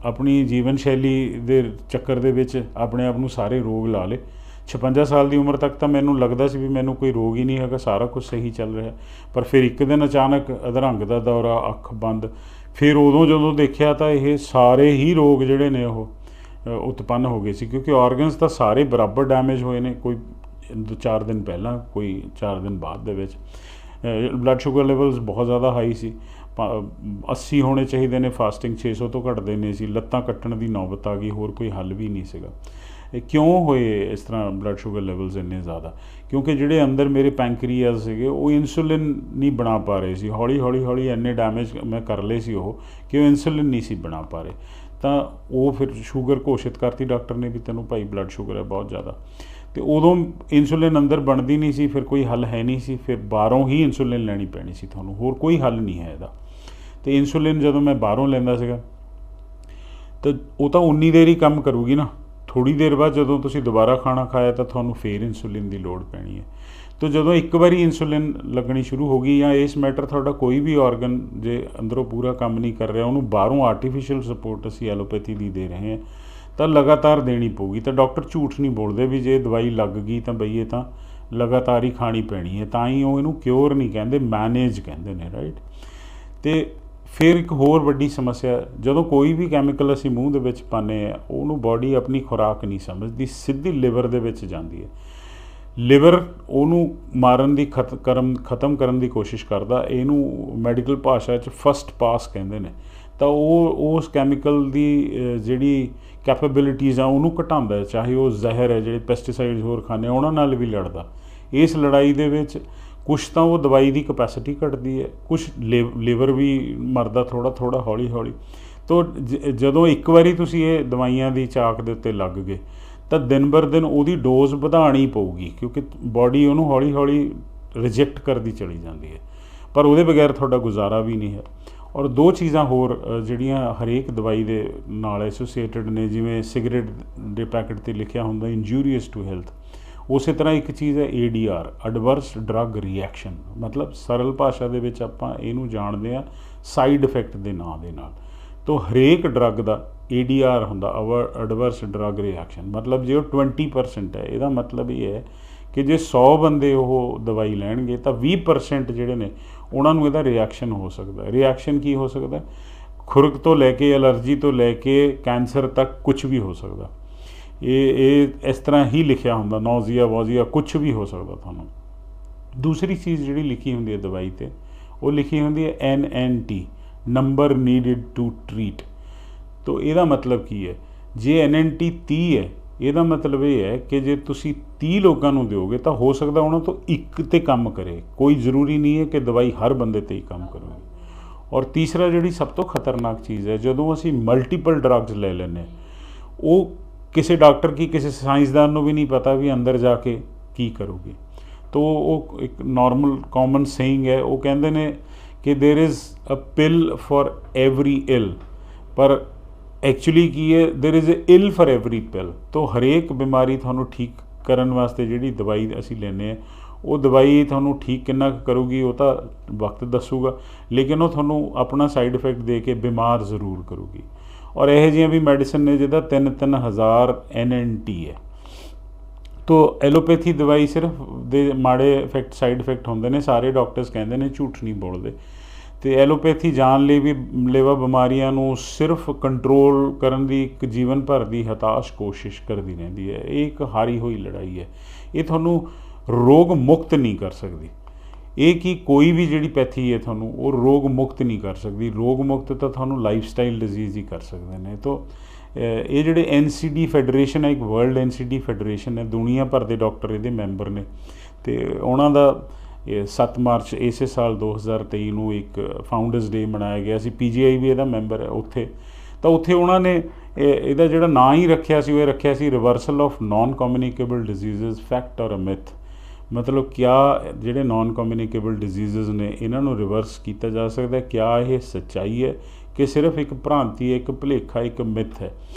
ਆਪਣੀ ਜੀਵਨ ਸ਼ੈਲੀ ਦੇ ਚੱਕਰ ਦੇ ਵਿੱਚ ਆਪਣੇ ਆਪ ਨੂੰ ਸਾਰੇ ਰੋਗ ਲਾ ਲਏ। 56 ਸਾਲ ਦੀ ਉਮਰ ਤੱਕ ਤਾਂ ਮੈਨੂੰ ਲੱਗਦਾ ਸੀ ਵੀ ਮੈਨੂੰ ਕੋਈ ਰੋਗ ਹੀ ਨਹੀਂ ਹੈਗਾ, ਸਾਰਾ ਕੁਝ ਸਹੀ ਚੱਲ ਰਿਹਾ। ਪਰ ਫਿਰ ਇੱਕ ਦਿਨ ਅਚਾਨਕ ਅਧਰੰਗ ਦਾ ਦੌਰਾ, ਅੱਖ ਬੰਦ, ਫਿਰ ਉਦੋਂ ਜਦੋਂ ਦੇਖਿਆ ਤਾਂ ਇਹ ਸਾਰੇ ਹੀ ਰੋਗ ਜਿਹੜੇ ਨੇ ਉਹ ਉਤਪੰਨ ਹੋ ਗਏ ਸੀ, ਕਿਉਂਕਿ ਔਰਗਨਸ ਤਾਂ ਸਾਰੇ ਬਰਾਬਰ ਡੈਮੇਜ ਹੋਏ ਨੇ, ਕੋਈ 4 ਦਿਨ ਪਹਿਲਾਂ, ਕੋਈ 4 ਦਿਨ ਬਾਅਦ ਦੇ ਵਿੱਚ। ਬਲੱਡ ਸ਼ੂਗਰ ਲੈਵਲਸ ਬਹੁਤ ਜ਼ਿਆਦਾ ਹਾਈ ਸੀ, 80 ਹੋਣੇ ਚਾਹੀਦੇ ਨੇ, ਫਾਸਟਿੰਗ 600 ਤੋਂ ਘੱਟਦੇ ਨਹੀਂ ਸੀ, ਲੱਤਾਂ ਕੱਟਣ ਦੀ ਨੌਬਤ ਆ ਗਈ, ਹੋਰ ਕੋਈ ਹੱਲ ਵੀ ਨਹੀਂ ਸੀਗਾ। ਇਹ ਕਿਉਂ ਹੋਏ ਇਸ ਤਰ੍ਹਾਂ ਬਲੱਡ ਸ਼ੂਗਰ ਲੈਵਲਸ ਇੰਨੇ ਜ਼ਿਆਦਾ? ਕਿਉਂਕਿ ਜਿਹੜੇ ਅੰਦਰ ਮੇਰੇ ਪੈਂਕਰੀਆਸ ਸੀਗੇ ਉਹ ਇਨਸੂਲਿਨ ਨਹੀਂ ਬਣਾ ਪਾ ਰਹੇ ਸੀ। ਹੌਲੀ ਇੰਨੇ ਡੈਮੇਜ ਮੈਂ ਕਰ ਲਏ ਸੀ ਉਹ, ਕਿ ਉਹ ਇਨਸੂਲਿਨ ਨਹੀਂ ਸੀ ਬਣਾ ਪਾ ਰਹੇ। ਤਾਂ ਉਹ ਫਿਰ ਸ਼ੂਗਰ ਘੋਸ਼ਿਤ ਕਰਤੀ ਡਾਕਟਰ ਨੇ ਵੀ ਤੈਨੂੰ ਭਾਈ ਬਲੱਡ ਸ਼ੂਗਰ ਹੈ ਬਹੁਤ ਜ਼ਿਆਦਾ। ਅਤੇ ਉਦੋਂ ਇਨਸੂਲਿਨ ਅੰਦਰ ਬਣਦੀ ਨਹੀਂ ਸੀ, ਫਿਰ ਕੋਈ ਹੱਲ ਹੈ ਨਹੀਂ ਸੀ, ਫਿਰ ਬਾਹਰੋਂ ਹੀ ਇਨਸੂਲਿਨ ਲੈਣੀ ਪੈਣੀ ਸੀ ਤੁਹਾਨੂੰ, ਹੋਰ ਕੋਈ ਹੱਲ ਨਹੀਂ ਹੈ ਇਹਦਾ। ਅਤੇ ਇਨਸੂਲਿਨ ਜਦੋਂ ਮੈਂ ਬਾਹਰੋਂ ਲੈਂਦਾ ਸੀਗਾ ਤਾਂ ਉਹ ਤਾਂ ਉਨੀ ਦੇਰ ਹੀ ਕੰਮ ਕਰੂਗੀ ਨਾ, ਥੋੜ੍ਹੀ ਦੇਰ ਬਾਅਦ ਜਦੋਂ ਤੁਸੀਂ ਦੁਬਾਰਾ ਖਾਣਾ ਖਾਇਆ ਤਾਂ ਤੁਹਾਨੂੰ ਫਿਰ ਇਨਸੂਲਿਨ ਦੀ ਲੋੜ ਪੈਣੀ ਹੈ। ਤਾਂ ਜਦੋਂ ਇੱਕ ਵਾਰੀ ਇਨਸੂਲਿਨ ਲੱਗਣੀ ਸ਼ੁਰੂ ਹੋ ਗਈ, ਜਾਂ ਇਸ ਮੈਟਰ ਤੁਹਾਡਾ ਕੋਈ ਵੀ ਔਰਗਨ ਜੇ ਅੰਦਰੋਂ ਪੂਰਾ ਕੰਮ ਨਹੀਂ ਕਰ ਰਿਹਾ, ਉਹਨੂੰ ਬਾਹਰੋਂ ਆਰਟੀਫਿਸ਼ੀਅਲ ਸਪੋਰਟ ਅਸੀਂ ਐਲੋਪੈਥੀ ਦੀ ਦੇ ਰਹੇ ਹਾਂ, ਤਾਂ ਲਗਾਤਾਰ ਦੇਣੀ ਪਊਗੀ। ਤਾਂ ਡਾਕਟਰ ਝੂਠ ਨਹੀਂ ਬੋਲਦੇ ਵੀ ਜੇ ਦਵਾਈ ਲੱਗ ਗਈ ਤਾਂ ਬਈ ਇਹ ਤਾਂ ਲਗਾਤਾਰ ਹੀ ਖਾਣੀ ਪੈਣੀ ਹੈ, ਤਾਂ ਹੀ ਉਹ ਇਹਨੂੰ ਕਿਉਰ ਨਹੀਂ ਕਹਿੰਦੇ, ਮੈਨੇਜ ਕਹਿੰਦੇ ਨੇ, ਰਾਈਟ। ਅਤੇ ਫਿਰ ਇੱਕ ਹੋਰ ਵੱਡੀ ਸਮੱਸਿਆ, ਜਦੋਂ ਕੋਈ ਵੀ ਕੈਮੀਕਲ ਅਸੀਂ ਮੂੰਹ ਦੇ ਵਿੱਚ ਪਾਉਂਦੇ ਹਾਂ, ਉਹਨੂੰ ਬਾਡੀ ਆਪਣੀ ਖੁਰਾਕ ਨਹੀਂ ਸਮਝਦੀ, ਸਿੱਧੀ ਲਿਵਰ ਦੇ ਵਿੱਚ ਜਾਂਦੀ ਹੈ। ਲਿਵਰ ਉਹਨੂੰ ਮਾਰਨ ਦੀ ਖਤਮ ਕਰਨ ਦੀ ਕੋਸ਼ਿਸ਼ ਕਰਦਾ, ਇਹਨੂੰ ਮੈਡੀਕਲ ਭਾਸ਼ਾ 'ਚ ਫਸਟ ਪਾਸ ਕਹਿੰਦੇ ਨੇ। ਤਾਂ ਉਹ ਉਸ ਕੈਮੀਕਲ ਦੀ ਜਿਹੜੀ ਕੈਪੇਬਿਲਿਟੀਜ਼ ਆ ਉਹਨੂੰ ਘਟਾਉਂਦਾ ਹੈ, ਚਾਹੇ ਉਹ ਜ਼ਹਿਰ ਹੈ, ਜਿਹੜੇ ਪੈਸਟੀਸਾਈਡਸ ਹੋਰ ਖਾਂਦੇ ਉਹਨਾਂ ਨਾਲ ਵੀ ਲੜਦਾ। ਇਸ ਲੜਾਈ ਦੇ ਵਿੱਚ ਕੁਛ ਤਾਂ ਉਹ ਦਵਾਈ ਦੀ ਕਪੈਸਿਟੀ ਘਟਦੀ ਹੈ, ਕੁਛ ਲਿਵਰ ਵੀ ਮਰਦਾ ਥੋੜ੍ਹਾ ਹੌਲੀ ਹੌਲੀ। ਤੋ ਜਦੋਂ ਇੱਕ ਵਾਰੀ ਤੁਸੀਂ ਇਹ ਦਵਾਈਆਂ ਦੀ ਚਾਕ ਦੇ ਉੱਤੇ ਲੱਗ ਗਏ ਤਾਂ ਦਿਨ ਬਰ ਦਿਨ ਉਹਦੀ ਡੋਜ਼ ਵਧਾਉਣੀ ਪਊਗੀ, ਕਿਉਂਕਿ ਬਾਡੀ ਉਹਨੂੰ ਹੌਲੀ ਹੌਲੀ ਰਿਜੈਕਟ ਕਰਦੀ ਚਲੀ ਜਾਂਦੀ ਹੈ। ਪਰ ਉਹਦੇ ਬਗੈਰ ਤੁਹਾਡਾ ਗੁਜ਼ਾਰਾ ਵੀ ਨਹੀਂ ਹੈ। ਔਰ ਦੋ ਚੀਜ਼ਾਂ ਹੋਰ ਜਿਹੜੀਆਂ ਹਰੇਕ ਦਵਾਈ ਦੇ ਨਾਲ ਐਸੋਸੀਏਟਡ ਨੇ, ਜਿਵੇਂ ਸਿਗਰਟ ਦੇ ਪੈਕਟ 'ਤੇ ਲਿਖਿਆ ਹੁੰਦਾ ਇੰਜੂਰੀਅਸ ਟੂ ਹੈਲਥ, ਉਸੇ ਤਰ੍ਹਾਂ ਇੱਕ ਚੀਜ਼ ਹੈ ADR, ਐਡਵਰਸ ਡਰੱਗ ਰਿਐਕਸ਼ਨ। ਮਤਲਬ ਸਰਲ ਭਾਸ਼ਾ ਦੇ ਵਿੱਚ ਆਪਾਂ ਇਹਨੂੰ ਜਾਣਦੇ ਹਾਂ ਸਾਈਡ ਇਫੈਕਟ ਦੇ ਨਾਂ ਦੇ ਨਾਲ। ਤੋ ਹਰੇਕ ਡਰੱਗ ਦਾ ADR ਹੁੰਦਾ, ਐਡਵਰਸ ਡਰੱਗ ਰਿਐਕਸ਼ਨ। ਮਤਲਬ ਜੇ ਉਹ 20% ਹੈ, ਇਹਦਾ ਮਤਲਬ ਇਹ ਹੈ ਕਿ ਜੇ 100 ਬੰਦੇ ਉਹ ਦਵਾਈ ਲੈਣਗੇ ਤਾਂ 20% ਜਿਹੜੇ ਨੇ ਉਹਨਾਂ ਨੂੰ ਇਹਦਾ ਰਿਐਕਸ਼ਨ ਹੋ ਸਕਦਾ। ਰਿਐਕਸ਼ਨ ਕੀ ਹੋ ਸਕਦਾ? ਖੁਰਕ ਤੋਂ ਲੈ ਕੇ ਐਲਰਜੀ ਤੋਂ ਲੈ ਕੇ ਕੈਂਸਰ ਤੱਕ ਕੁਛ ਵੀ ਹੋ ਸਕਦਾ। ਇਹ ਇਸ ਤਰ੍ਹਾਂ ਹੀ ਲਿਖਿਆ ਹੁੰਦਾ, ਨੌਜ਼ੀਆ ਵੋਜ਼ੀਆ ਕੁਛ ਵੀ ਹੋ ਸਕਦਾ ਤੁਹਾਨੂੰ। ਦੂਸਰੀ ਚੀਜ਼ ਜਿਹੜੀ ਲਿਖੀ ਹੁੰਦੀ ਹੈ ਦਵਾਈ 'ਤੇ, ਉਹ ਲਿਖੀ ਹੁੰਦੀ ਹੈ NNT, number needed to treat. ਤੋ ਇਹਦਾ ਮਤਲਬ ਕੀ ਹੈ? ਜੇ NNT 30 ਹੈ, ਇਹਦਾ ਮਤਲਬ ਇਹ ਹੈ ਕਿ ਜੇ ਤੁਸੀਂ 30 ਲੋਕਾਂ ਨੂੰ ਦਿਓਗੇ ਤਾਂ ਹੋ ਸਕਦਾ ਉਹਨਾਂ ਤੋਂ ਇੱਕ 'ਤੇ ਕੰਮ ਕਰੇ। ਕੋਈ ਜ਼ਰੂਰੀ ਨਹੀਂ ਹੈ ਕਿ ਦਵਾਈ ਹਰ ਬੰਦੇ 'ਤੇ ਹੀ ਕੰਮ ਕਰੂਗੀ। ਔਰ ਤੀਸਰਾ ਜਿਹੜੀ ਸਭ ਤੋਂ ਖਤਰਨਾਕ ਚੀਜ਼ ਹੈ, ਜਦੋਂ ਅਸੀਂ ਮਲਟੀਪਲ ਡਰੱਗਸ ਲੈ ਲੈਂਦੇ ਹਾਂ, ਉਹ ਕਿਸੇ ਡਾਕਟਰ ਕੀ ਕਿਸੇ ਸਾਇੰਸਦਾਨ ਨੂੰ ਵੀ ਨਹੀਂ ਪਤਾ ਵੀ ਅੰਦਰ ਜਾ ਕੇ ਕੀ ਕਰੂਗੀ। ਤੋ ਉਹ ਇੱਕ ਨਾਰਮਲ ਕਾਮਨ ਸੇਇੰਗ ਹੈ, ਉਹ ਕਹਿੰਦੇ ਨੇ ਕਿ there is a pill for every ill, ਪਰ ਐਕਚੁਅਲੀ ਕੀ ਹੈ, there is a ill for every pill. ਤੋ ਹਰੇਕ ਬਿਮਾਰੀ ਤੁਹਾਨੂੰ ਠੀਕ ਕਰਨ ਵਾਸਤੇ ਜਿਹੜੀ ਦਵਾਈ ਅਸੀਂ ਲੈਂਦੇ ਹਾਂ, ਉਹ ਦਵਾਈ ਤੁਹਾਨੂੰ ਠੀਕ ਕਿੰਨਾ ਕੁ ਕਰੂਗੀ ਉਹ ਤਾਂ ਵਕਤ ਦੱਸੂਗਾ, ਲੇਕਿਨ ਉਹ ਤੁਹਾਨੂੰ ਆਪਣਾ ਸਾਈਡ ਇਫੈਕਟ ਦੇ ਕੇ ਬਿਮਾਰ ਜ਼ਰੂਰ ਕਰੂਗੀ। ਔਰ ਇਹੋ ਜਿਹੀਆਂ ਵੀ ਮੈਡੀਸਨ ਨੇ ਜਿਹਦਾ 3-3000 NNT ਹੈ। ਤੋ ਐਲੋਪੈਥੀ ਦਵਾਈ ਸਿਰਫ ਦੇ ਮਾੜੇ ਸਾਈਡ ਇਫੈਕਟ ਹੁੰਦੇ ਨੇ, ਸਾਰੇ ਡਾਕਟਰਸ ਕਹਿੰਦੇ ਨੇ, ਝੂਠ ਨਹੀਂ ਬੋਲਦੇ। ਅਤੇ ਐਲੋਪੈਥੀ ਜਾਨਲੇਵਾ ਬਿਮਾਰੀਆਂ ਨੂੰ ਸਿਰਫ ਕੰਟਰੋਲ ਕਰਨ ਦੀ ਇੱਕ ਜੀਵਨ ਭਰ ਦੀ ਹਤਾਸ਼ ਕੋਸ਼ਿਸ਼ ਕਰਦੀ ਰਹਿੰਦੀ ਹੈ। ਇਹ ਇੱਕ ਹਾਰੀ ਹੋਈ ਲੜਾਈ ਹੈ। ਇਹ ਤੁਹਾਨੂੰ ਰੋਗ ਮੁਕਤ ਨਹੀਂ ਕਰ ਸਕਦੀ। ਇਹ ਕਿ ਕੋਈ ਵੀ ਜਿਹੜੀ ਪੈਥੀ ਹੈ ਤੁਹਾਨੂੰ ਉਹ ਰੋਗ ਮੁਕਤ ਨਹੀਂ ਕਰ ਸਕਦੀ। ਰੋਗ ਮੁਕਤ ਤਾਂ ਤੁਹਾਨੂੰ ਲਾਈਫ ਸਟਾਈਲ ਡਿਜ਼ੀਜ਼ ਹੀ ਕਰ ਸਕਦੇ ਨੇ। ਤੋ ਇਹ ਜਿਹੜੇ NCD ਫੈਡਰੇਸ਼ਨ ਹੈ, ਇੱਕ ਵਰਲਡ NCD ਫੈਡਰੇਸ਼ਨ ਹੈ, ਦੁਨੀਆ ਭਰ ਦੇ ਡਾਕਟਰ ਇਹਦੇ ਮੈਂਬਰ ਨੇ। ਅਤੇ ਉਹਨਾਂ ਦਾ 7 ਮਾਰਚ ਇਸੇ ਸਾਲ 2023 ਨੂੰ ਇੱਕ ਫਾਊਂਡਰਸ ਡੇ ਮਨਾਇਆ ਗਿਆ ਸੀ। PGI ਵੀ ਇਹਦਾ ਮੈਂਬਰ ਹੈ ਉੱਥੇ। ਤਾਂ ਉੱਥੇ ਉਹਨਾਂ ਨੇ ਇਹਦਾ ਜਿਹੜਾ ਨਾਂ ਹੀ ਰੱਖਿਆ ਸੀ, ਉਹ ਇਹ ਰੱਖਿਆ ਸੀ reversal of naan communicable ਡਿਜ਼ੀਜ਼ਜ਼, fact ਔਰ ਅ ਮਿਥ। ਮਤਲਬ ਕਿਆ ਜਿਹੜੇ ਨਾਨ ਕਮਿਊਨੀਕੇਬਲ ਡਿਜ਼ੀਜ਼ਜ਼ ਨੇ ਇਹਨਾਂ ਨੂੰ ਰਿਵਰਸ ਕੀਤਾ ਜਾ ਸਕਦਾ? ਕਿਆ ਇਹ ਸੱਚਾਈ ਹੈ ਕਿ ਸਿਰਫ ਇੱਕ ਭ੍ਰਾਂਤੀ ਹੈ, ਇੱਕ ਭੁਲੇਖਾ, ਇੱਕ ਮਿਥ ਹੈ?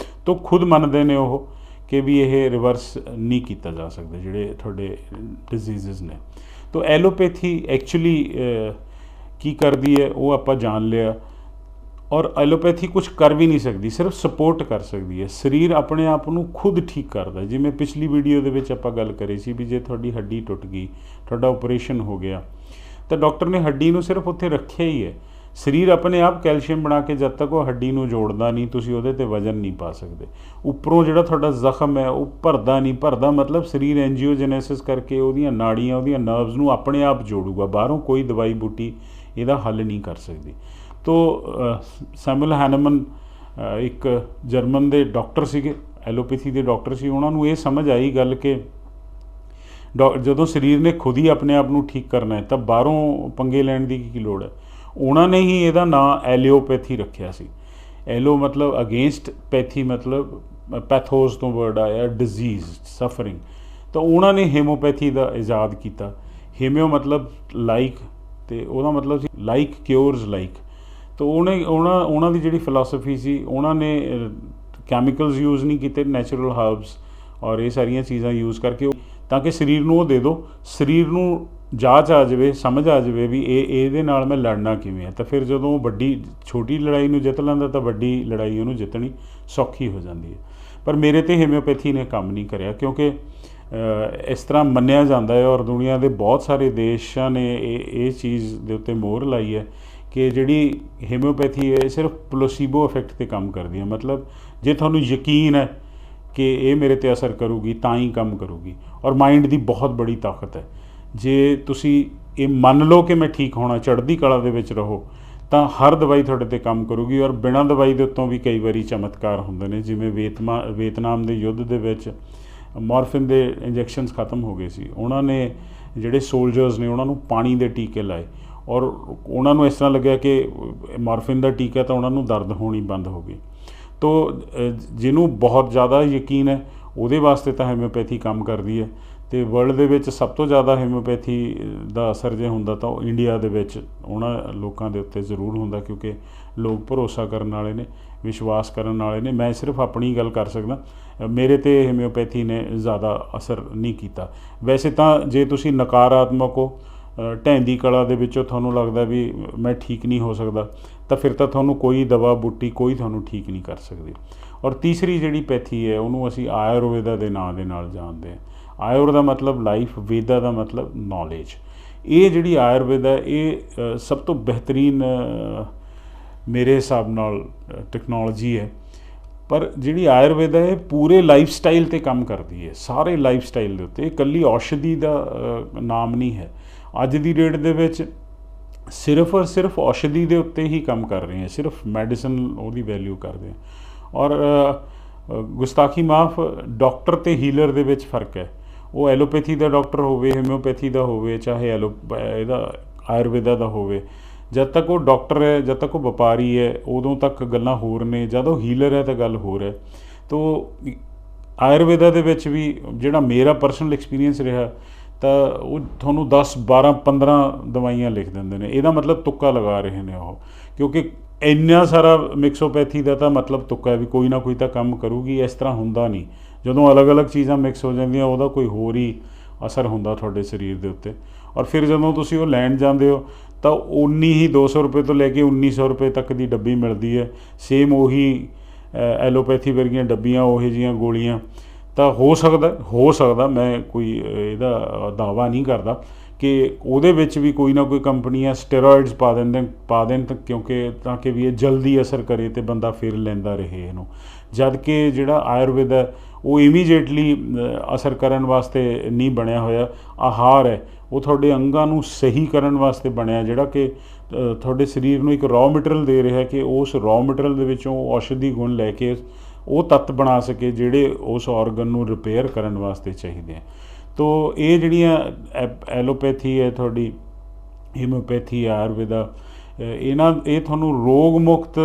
ਤਾਂ ਖੁਦ ਮੰਨਦੇ ਨੇ ਉਹ ਕਿ ਵੀ ਇਹ ਰਿਵਰਸ ਨਹੀਂ ਕੀਤਾ ਜਾ ਸਕਦਾ ਜਿਹੜੇ ਤੁਹਾਡੇ ਡਿਜ਼ੀਜ਼ਜ਼ ਨੇ। ਤਾਂ ਐਲੋਪੈਥੀ ਐਕਚੁਅਲੀ ਕੀ ਕਰਦੀ ਹੈ ਉਹ ਆਪਾਂ ਜਾਣ ਲਿਆ। ਔਰ ਐਲੋਪੈਥੀ ਕੁਛ ਕਰ ਵੀ ਨਹੀਂ ਸਕਦੀ, ਸਿਰਫ ਸਪੋਰਟ ਕਰ ਸਕਦੀ ਹੈ। ਸਰੀਰ ਆਪਣੇ ਆਪ ਨੂੰ ਖੁਦ ਠੀਕ ਕਰਦਾ। ਜਿਵੇਂ ਪਿਛਲੀ ਵੀਡੀਓ ਦੇ ਵਿੱਚ ਆਪਾਂ ਗੱਲ ਕਰੀ ਸੀ ਵੀ ਜੇ ਤੁਹਾਡੀ ਹੱਡੀ ਟੁੱਟ ਗਈ, ਤੁਹਾਡਾ ਆਪਰੇਸ਼ਨ ਹੋ ਗਿਆ, ਤਾਂ ਡਾਕਟਰ ਨੇ ਹੱਡੀ ਨੂੰ ਸਿਰਫ ਉੱਥੇ ਰੱਖਿਆ ਹੀ ਹੈ। ਸਰੀਰ ਆਪਣੇ ਆਪ ਕੈਲਸ਼ੀਅਮ ਬਣਾ ਕੇ ਜਦ ਤੱਕ ਉਹ ਹੱਡੀ ਨੂੰ ਜੋੜਦਾ ਨਹੀਂ, ਤੁਸੀਂ ਉਹਦੇ 'ਤੇ ਵਜ਼ਨ ਨਹੀਂ ਪਾ ਸਕਦੇ। ਉੱਪਰੋਂ ਜਿਹੜਾ ਤੁਹਾਡਾ ਜ਼ਖਮ ਹੈ ਉਹ ਭਰਦਾ ਨਹੀਂ। ਭਰਦਾ ਮਤਲਬ ਸਰੀਰ ਐਂਜੀਓਜੈਨੇਸਿਸ ਕਰਕੇ ਉਹਦੀਆਂ ਨਾੜੀਆਂ, ਉਹਦੀਆਂ ਨਰਵਜ਼ ਨੂੰ ਆਪਣੇ ਆਪ ਜੋੜੂਗਾ। ਬਾਹਰੋਂ ਕੋਈ ਦਵਾਈ ਬੂਟੀ ਇਹਦਾ ਹੱਲ ਨਹੀਂ ਕਰ ਸਕਦੀ। ਤੋ ਸੈਮੂਅਲ ਹੈਨੇਮਨ ਇੱਕ ਜਰਮਨ ਦੇ ਡਾਕਟਰ ਸੀਗੇ, ਐਲੋਪੈਥੀ ਦੇ ਡਾਕਟਰ ਸੀ। ਉਹਨਾਂ ਨੂੰ ਇਹ ਸਮਝ ਆਈ ਗੱਲ ਕਿ ਜਦੋਂ ਸਰੀਰ ਨੇ ਖੁਦ ਹੀ ਆਪਣੇ ਆਪ ਨੂੰ ਠੀਕ ਕਰਨਾ ਹੈ ਤਾਂ ਬਾਹਰੋਂ ਪੰਗੇ ਲੈਣ ਦੀ ਕੀ ਲੋੜ ਹੈ। ਉਹਨਾਂ ਨੇ ਹੀ ਇਹਦਾ ਨਾਂ ਐਲੀਓਪੈਥੀ ਰੱਖਿਆ ਸੀ। ਐਲੋ ਮਤਲਬ ਅਗੇਂਸਟ, ਪੈਥੀ ਮਤਲਬ ਪੈਥੋਸ ਤੋਂ ਵਰਡ ਆਇਆ, ਡਿਜ਼ੀਜ਼, ਸਫਰਿੰਗ। ਤਾਂ ਉਹਨਾਂ ਨੇ ਹੀਮੋਪੈਥੀ ਦਾ ਇਜਾਦ ਕੀਤਾ। ਹੀਮਿਓ ਮਤਲਬ ਲਾਈਕ, ਅਤੇ ਉਹਦਾ ਮਤਲਬ ਸੀ ਲਾਈਕ ਕਿਉਰਸ ਲਾਈਕ। ਤਾਂ ਉਹਨਾਂ ਦੀ ਜਿਹੜੀ ਫਿਲਾਸਫੀ ਸੀ, ਉਹਨਾਂ ਨੇ ਕੈਮੀਕਲਸ ਯੂਜ਼ ਨਹੀਂ ਕੀਤੇ, ਨੈਚੁਰਲ ਹਰਬਸ ਔਰ ਇਹ ਸਾਰੀਆਂ ਚੀਜ਼ਾਂ ਯੂਜ਼ ਕਰਕੇ, ਤਾਂ ਕਿ ਸਰੀਰ ਨੂੰ ਉਹ ਦੇ ਦਿਓ, ਸਰੀਰ ਨੂੰ ਜਾਂਚ ਆ ਜਾਵੇ, ਸਮਝ ਆ ਜਾਵੇ ਵੀ ਇਹਦੇ ਨਾਲ ਮੈਂ ਲੜਨਾ ਕਿਵੇਂ ਹੈ। ਤਾਂ ਫਿਰ ਜਦੋਂ ਉਹ ਛੋਟੀ ਲੜਾਈ ਨੂੰ ਜਿੱਤ ਲੈਂਦਾ ਤਾਂ ਵੱਡੀ ਲੜਾਈ ਉਹਨੂੰ ਜਿੱਤਣੀ ਸੌਖੀ ਹੋ ਜਾਂਦੀ ਹੈ। ਪਰ ਮੇਰੇ 'ਤੇ ਹੀਮਿਓਪੈਥੀ ਨੇ ਕੰਮ ਨਹੀਂ ਕਰਿਆ, ਕਿਉਂਕਿ ਇਸ ਤਰ੍ਹਾਂ ਮੰਨਿਆ ਜਾਂਦਾ ਹੈ ਔਰ ਦੁਨੀਆ ਦੇ ਬਹੁਤ ਸਾਰੇ ਦੇਸ਼ਾਂ ਨੇ ਇਹ ਚੀਜ਼ ਦੇ ਉੱਤੇ ਮੋਹਰ ਲਾਈ ਹੈ ਕਿ ਜਿਹੜੀ ਹੋਮਿਓਪੈਥੀ ਹੈ ਸਿਰਫ ਪਲੇਸੀਬੋ ਇਫੈਕਟ 'ਤੇ ਕੰਮ ਕਰਦੀ ਹੈ। ਮਤਲਬ ਜੇ ਤੁਹਾਨੂੰ ਯਕੀਨ ਹੈ ਕਿ ਇਹ ਮੇਰੇ 'ਤੇ ਅਸਰ ਕਰੂਗੀ ਤਾਂ ਹੀ ਕੰਮ ਕਰੂਗੀ। ਔਰ ਮਾਈਂਡ ਦੀ ਬਹੁਤ ਬੜੀ ਤਾਕਤ ਹੈ। ਜੇ ਤੁਸੀਂ ਇਹ ਮੰਨ ਲਓ ਕਿ ਮੈਂ ਠੀਕ ਹੋਣਾ, ਚੜ੍ਹਦੀ ਕਲਾ ਦੇ ਵਿੱਚ ਰਹੋ, ਤਾਂ ਹਰ ਦਵਾਈ ਤੁਹਾਡੇ 'ਤੇ ਕੰਮ ਕਰੂਗੀ। ਔਰ ਬਿਨਾਂ ਦਵਾਈ ਦੇ ਉੱਤੋਂ ਵੀ ਕਈ ਵਾਰੀ ਚਮਤਕਾਰ ਹੁੰਦੇ ਨੇ, ਜਿਵੇਂ ਵੀਅਤਨਾਮ ਦੇ ਯੁੱਧ ਦੇ ਵਿੱਚ ਮੋਰਫਿਨ ਦੇ ਇੰਜੈਕਸ਼ਨਸ ਖਤਮ ਹੋ ਗਏ ਸੀ। ਉਹਨਾਂ ਨੇ ਜਿਹੜੇ ਸੋਲਜਰਸ ਨੇ ਉਹਨਾਂ ਨੂੰ ਪਾਣੀ ਦੇ ਟੀਕੇ ਲਾਏ ਔਰ ਉਹਨਾਂ ਨੂੰ ਇਸ ਤਰ੍ਹਾਂ ਲੱਗਿਆ ਕਿ ਮੋਰਫਿਨ ਦਾ ਟੀਕਾ ਤਾਂ ਉਹਨਾਂ ਨੂੰ ਦਰਦ ਹੋਣੀ ਬੰਦ ਹੋ ਗਈ। ਤੋ ਜਿਹਨੂੰ ਬਹੁਤ ਜ਼ਿਆਦਾ ਯਕੀਨ ਹੈ ਉਹਦੇ ਵਾਸਤੇ ਤਾਂ ਹੋਮਿਓਪੈਥੀ ਕੰਮ ਕਰਦੀ ਹੈ। ਅਤੇ ਵਰਲਡ ਦੇ ਵਿੱਚ ਸਭ ਤੋਂ ਜ਼ਿਆਦਾ ਹੋਮਿਓਪੈਥੀ ਦਾ ਅਸਰ ਜੇ ਹੁੰਦਾ ਤਾਂ ਉਹ ਇੰਡੀਆ ਦੇ ਵਿੱਚ ਉਹਨਾਂ ਲੋਕਾਂ ਦੇ ਉੱਤੇ ਜ਼ਰੂਰ ਹੁੰਦਾ, ਕਿਉਂਕਿ ਲੋਕ ਭਰੋਸਾ ਕਰਨ ਵਾਲੇ ਨੇ, ਵਿਸ਼ਵਾਸ ਕਰਨ ਵਾਲੇ ਨੇ। ਮੈਂ ਸਿਰਫ ਆਪਣੀ ਗੱਲ ਕਰ ਸਕਦਾ, ਮੇਰੇ 'ਤੇ ਹੋਮਿਓਪੈਥੀ ਨੇ ਜ਼ਿਆਦਾ ਅਸਰ ਨਹੀਂ ਕੀਤਾ। ਵੈਸੇ ਤਾਂ ਜੇ ਤੁਸੀਂ ਨਕਾਰਾਤਮਕ ਹੋ, ਢਹਿੰਦੀ ਕਲਾ ਦੇ ਵਿੱਚੋਂ ਤੁਹਾਨੂੰ ਲੱਗਦਾ ਵੀ ਮੈਂ ਠੀਕ ਨਹੀਂ ਹੋ ਸਕਦਾ, ਤਾਂ ਫਿਰ ਤਾਂ ਤੁਹਾਨੂੰ ਕੋਈ ਦਵਾ ਬੂਟੀ ਕੋਈ ਤੁਹਾਨੂੰ ਠੀਕ ਨਹੀਂ ਕਰ ਸਕਦੀ। ਔਰ ਤੀਸਰੀ ਜਿਹੜੀ ਪੈਥੀ ਹੈ ਉਹਨੂੰ ਅਸੀਂ ਆਯੁਰਵੇਦਾ ਦੇ ਨਾਂ ਦੇ ਨਾਲ ਜਾਣਦੇ ਹਾਂ। ਆਯੁਰ ਦਾ ਮਤਲਬ ਲਾਈਫ, ਵੇਦਾ ਦਾ ਮਤਲਬ ਨੌਲੇਜ। ਇਹ ਜਿਹੜੀ ਆਯੁਰਵੇਦਾ ਇਹ ਸਭ ਤੋਂ ਬਿਹਤਰੀਨ ਮੇਰੇ ਹਿਸਾਬ ਨਾਲ ਟੈਕਨੋਲੋਜੀ ਹੈ। ਪਰ ਜਿਹੜੀ ਆਯੁਰਵੇਦਾ ਇਹ ਪੂਰੇ ਲਾਈਫ ਸਟਾਈਲ 'ਤੇ ਕੰਮ ਕਰਦੀ ਹੈ, ਸਾਰੇ ਲਾਈਫ ਸਟਾਈਲ ਦੇ ਉੱਤੇ। ਇਹ ਇਕੱਲੀ ਔਸ਼ਧੀ ਦਾ ਨਾਮ ਨਹੀਂ ਹੈ। ਅੱਜ ਦੀ ਡੇਟ ਦੇ ਵਿੱਚ ਸਿਰਫ ਔਰ ਸਿਰਫ ਔਸ਼ਧੀ ਦੇ ਉੱਤੇ ਹੀ ਕੰਮ ਕਰ ਰਹੇ ਹਾਂ, ਸਿਰਫ ਮੈਡੀਸਨ ਉਹਦੀ ਵੈਲਿਊ ਕਰਦੇ ਹਾਂ। ਔਰ ਗੁਸਤਾਖੀ ਮਾਫ, ਡਾਕਟਰ ਅਤੇ ਹੀਲਰ ਦੇ ਵਿੱਚ ਫ਼ਰਕ ਹੈ। ਉਹ ਐਲੋਪੈਥੀ ਦਾ ਡਾਕਟਰ ਹੋਵੇ, ਹੋਮਿਓਪੈਥੀ ਦਾ ਹੋਵੇ, ਚਾਹੇ ਇਹਦਾ ਆਯੁਰਵੇਦਾ ਦਾ ਹੋਵੇ, ਜਦ ਤੱਕ ਉਹ ਡਾਕਟਰ ਹੈ, ਜਦ ਤੱਕ ਉਹ ਵਪਾਰੀ ਹੈ, ਉਦੋਂ ਤੱਕ ਗੱਲਾਂ ਹੋਰ ਨੇ। ਜਦ ਉਹ ਹੀਲਰ ਹੈ ਤਾਂ ਗੱਲ ਹੋਰ ਹੈ। ਤੋ ਆਯੁਰਵੇਦਾ ਦੇ ਵਿੱਚ ਵੀ ਜਿਹੜਾ ਮੇਰਾ ਪਰਸਨਲ ਐਕਸਪੀਰੀਅੰਸ ਰਿਹਾ, ਤਾਂ ਉਹ ਤੁਹਾਨੂੰ 10, 12, 15 ਦਵਾਈਆਂ ਲਿਖ ਦਿੰਦੇ ਨੇ। ਇਹਦਾ ਮਤਲਬ ਤੁੱਕਾ ਲਗਾ ਰਹੇ ਨੇ ਉਹ, ਕਿਉਂਕਿ ਇੰਨਾ ਸਾਰਾ ਮਿਕਸੋਪੈਥੀ ਦਾ ਤਾਂ ਮਤਲਬ ਤੁੱਕਾ ਵੀ ਕੋਈ ਨਾ ਕੋਈ ਤਾਂ ਕੰਮ ਕਰੂਗੀ। ਇਸ ਤਰ੍ਹਾਂ ਹੁੰਦਾ ਨਹੀਂ। ਜਦੋਂ ਅਲੱਗ-ਅਲੱਗ ਚੀਜ਼ਾਂ ਮਿਕਸ ਹੋ ਜਾਂਦੀਆਂ ਉਹਦਾ ਕੋਈ ਹੋਰ ਹੀ ਅਸਰ ਹੁੰਦਾ ਤੁਹਾਡੇ ਸਰੀਰ ਦੇ ਉੱਤੇ। ਔਰ ਫਿਰ ਜਦੋਂ ਤੁਸੀਂ ਉਹ ਲੈਣ ਜਾਂਦੇ ਹੋ ਤਾਂ ਉਨੀ ਹੀ 200 ਰੁਪਏ ਤੋਂ ਲੈ ਕੇ 1900 ਰੁਪਏ ਤੱਕ ਦੀ ਡੱਬੀ ਮਿਲਦੀ ਹੈ। ਸੇਮ ਉਹੀ ਐਲੋਪੈਥੀ ਵਰਗੀਆਂ ਡੱਬੀਆਂ, ਉਹੋ ਜਿਹੀਆਂ ਗੋਲੀਆਂ। ਤਾਂ ਹੋ ਸਕਦਾ ਮੈਂ ਕੋਈ ਇਹਦਾ ਦਾਅਵਾ ਨਹੀਂ ਕਰਦਾ ਕਿ ਉਹਦੇ ਵਿੱਚ ਵੀ ਕੋਈ ਨਾ ਕੋਈ ਕੰਪਨੀਆਂ ਸਟੀਰੋਇਡਸ ਪਾ ਦੇਣ ਕਿਉਂਕਿ ਤਾਂ ਕਿ ਵੀ ਇਹ ਜਲਦੀ ਅਸਰ ਕਰੇ ਅਤੇ ਬੰਦਾ ਫਿਰ ਲੈਂਦਾ ਰਹੇ ਇਹਨੂੰ। ਜਦ ਕਿ ਜਿਹੜਾ ਆਯੁਰਵੇਦਾ ਉਹ ਇਮੀਡੀਏਟਲੀ ਅਸਰ ਕਰਨ ਵਾਸਤੇ ਨਹੀਂ ਬਣਿਆ ਹੋਇਆ। ਆਹਾਰ ਹੈ ਉਹ ਤੁਹਾਡੇ ਅੰਗਾਂ ਨੂੰ ਸਹੀ ਕਰਨ ਵਾਸਤੇ ਬਣਿਆ, ਜਿਹੜਾ ਕਿ ਤੁਹਾਡੇ ਸਰੀਰ ਨੂੰ ਇੱਕ ਰॉ ਮਟੀਰੀਅਲ ਦੇ ਰਿਹਾ ਕਿ ਉਸ ਰॉ ਮਟੀਰੀਅਲ ਦੇ ਵਿੱਚੋਂ ਔਸ਼ਧੀ ਗੁਣ ਲੈ ਕੇ ਉਹ ਤੱਤ ਬਣਾ ਸਕੇ ਜਿਹੜੇ ਉਸ ਔਰਗਨ ਨੂੰ ਰਿਪੇਅਰ ਕਰਨ ਵਾਸਤੇ ਚਾਹੀਦੇ ਆ। ਤੋ ਇਹ ਜਿਹੜੀਆਂ ਐਲੋਪੈਥੀ ਹੈ ਤੁਹਾਡੀ, ਹੋਮਿਓਪੈਥੀ, ਆਯੁਰਵੇਦਾ, ਇਹ ਤੁਹਾਨੂੰ ਰੋਗ ਮੁਕਤ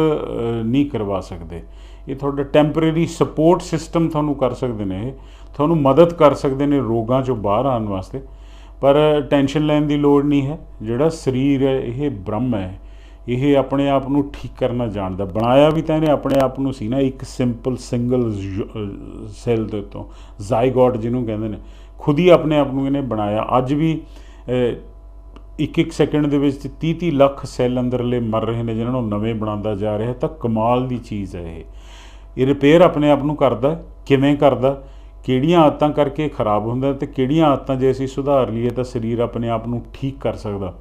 ਨਹੀਂ ਕਰਵਾ ਸਕਦੇ। ਇਹ ਤੁਹਾਡਾ ਟੈਂਪਰੇਰੀ ਸਪੋਰਟ ਸਿਸਟਮ ਤੁਹਾਨੂੰ ਕਰ ਸਕਦੇ ਨੇ, ਇਹ ਤੁਹਾਨੂੰ ਮਦਦ ਕਰ ਸਕਦੇ ਨੇ ਰੋਗਾਂ 'ਚੋਂ ਬਾਹਰ ਆਉਣ ਵਾਸਤੇ। ਪਰ ਟੈਨਸ਼ਨ ਲੈਣ ਦੀ ਲੋੜ ਨਹੀਂ ਹੈ। ਜਿਹੜਾ ਸਰੀਰ ਹੈ ਇਹ ਬ੍ਰਹਮ ਹੈ, ਇਹ ਆਪਣੇ ਆਪ ਨੂੰ ਠੀਕ ਕਰਨਾ ਜਾਣਦਾ। ਬਣਾਇਆ ਵੀ ਤਾਂ ਇਹਨੇ ਆਪਣੇ ਆਪ ਨੂੰ ਸੀ ਨਾ, ਇੱਕ ਸਿੰਪਲ ਸਿੰਗਲ ਸੈੱਲ ਦੇ ਉੱਤੋਂ, ਜ਼ਾਈਗੋਟ ਜਿਹਨੂੰ ਕਹਿੰਦੇ ਨੇ, ਖੁਦ ਹੀ ਆਪਣੇ ਆਪ ਨੂੰ ਇਹਨੇ ਬਣਾਇਆ। ਅੱਜ ਵੀ ਇੱਕ ਸੈਕਿੰਡ ਦੇ ਵਿੱਚ 30 ਲੱਖ ਸੈੱਲ ਅੰਦਰਲੇ ਮਰ ਰਹੇ ਨੇ ਜਿਹਨਾਂ ਨੂੰ ਨਵੇਂ ਬਣਾਉਂਦਾ ਜਾ ਰਿਹਾ। ਤਾਂ ਕਮਾਲ ਦੀ ਚੀਜ਼ ਹੈ ਇਹ ਰਿਪੇਅਰ ਆਪਣੇ ਆਪ ਨੂੰ ਕਰਦਾ। ਕਿਵੇਂ ਕਰਦਾ, ਕਿਹੜੀਆਂ ਆਦਤਾਂ ਕਰਕੇ ਖਰਾਬ ਹੁੰਦਾ ਅਤੇ ਕਿਹੜੀਆਂ ਆਦਤਾਂ ਜੇ ਅਸੀਂ ਸੁਧਾਰ ਲਈਏ ਤਾਂ ਸਰੀਰ ਆਪਣੇ ਆਪ ਨੂੰ ਠੀਕ ਕਰ ਸਕਦਾ,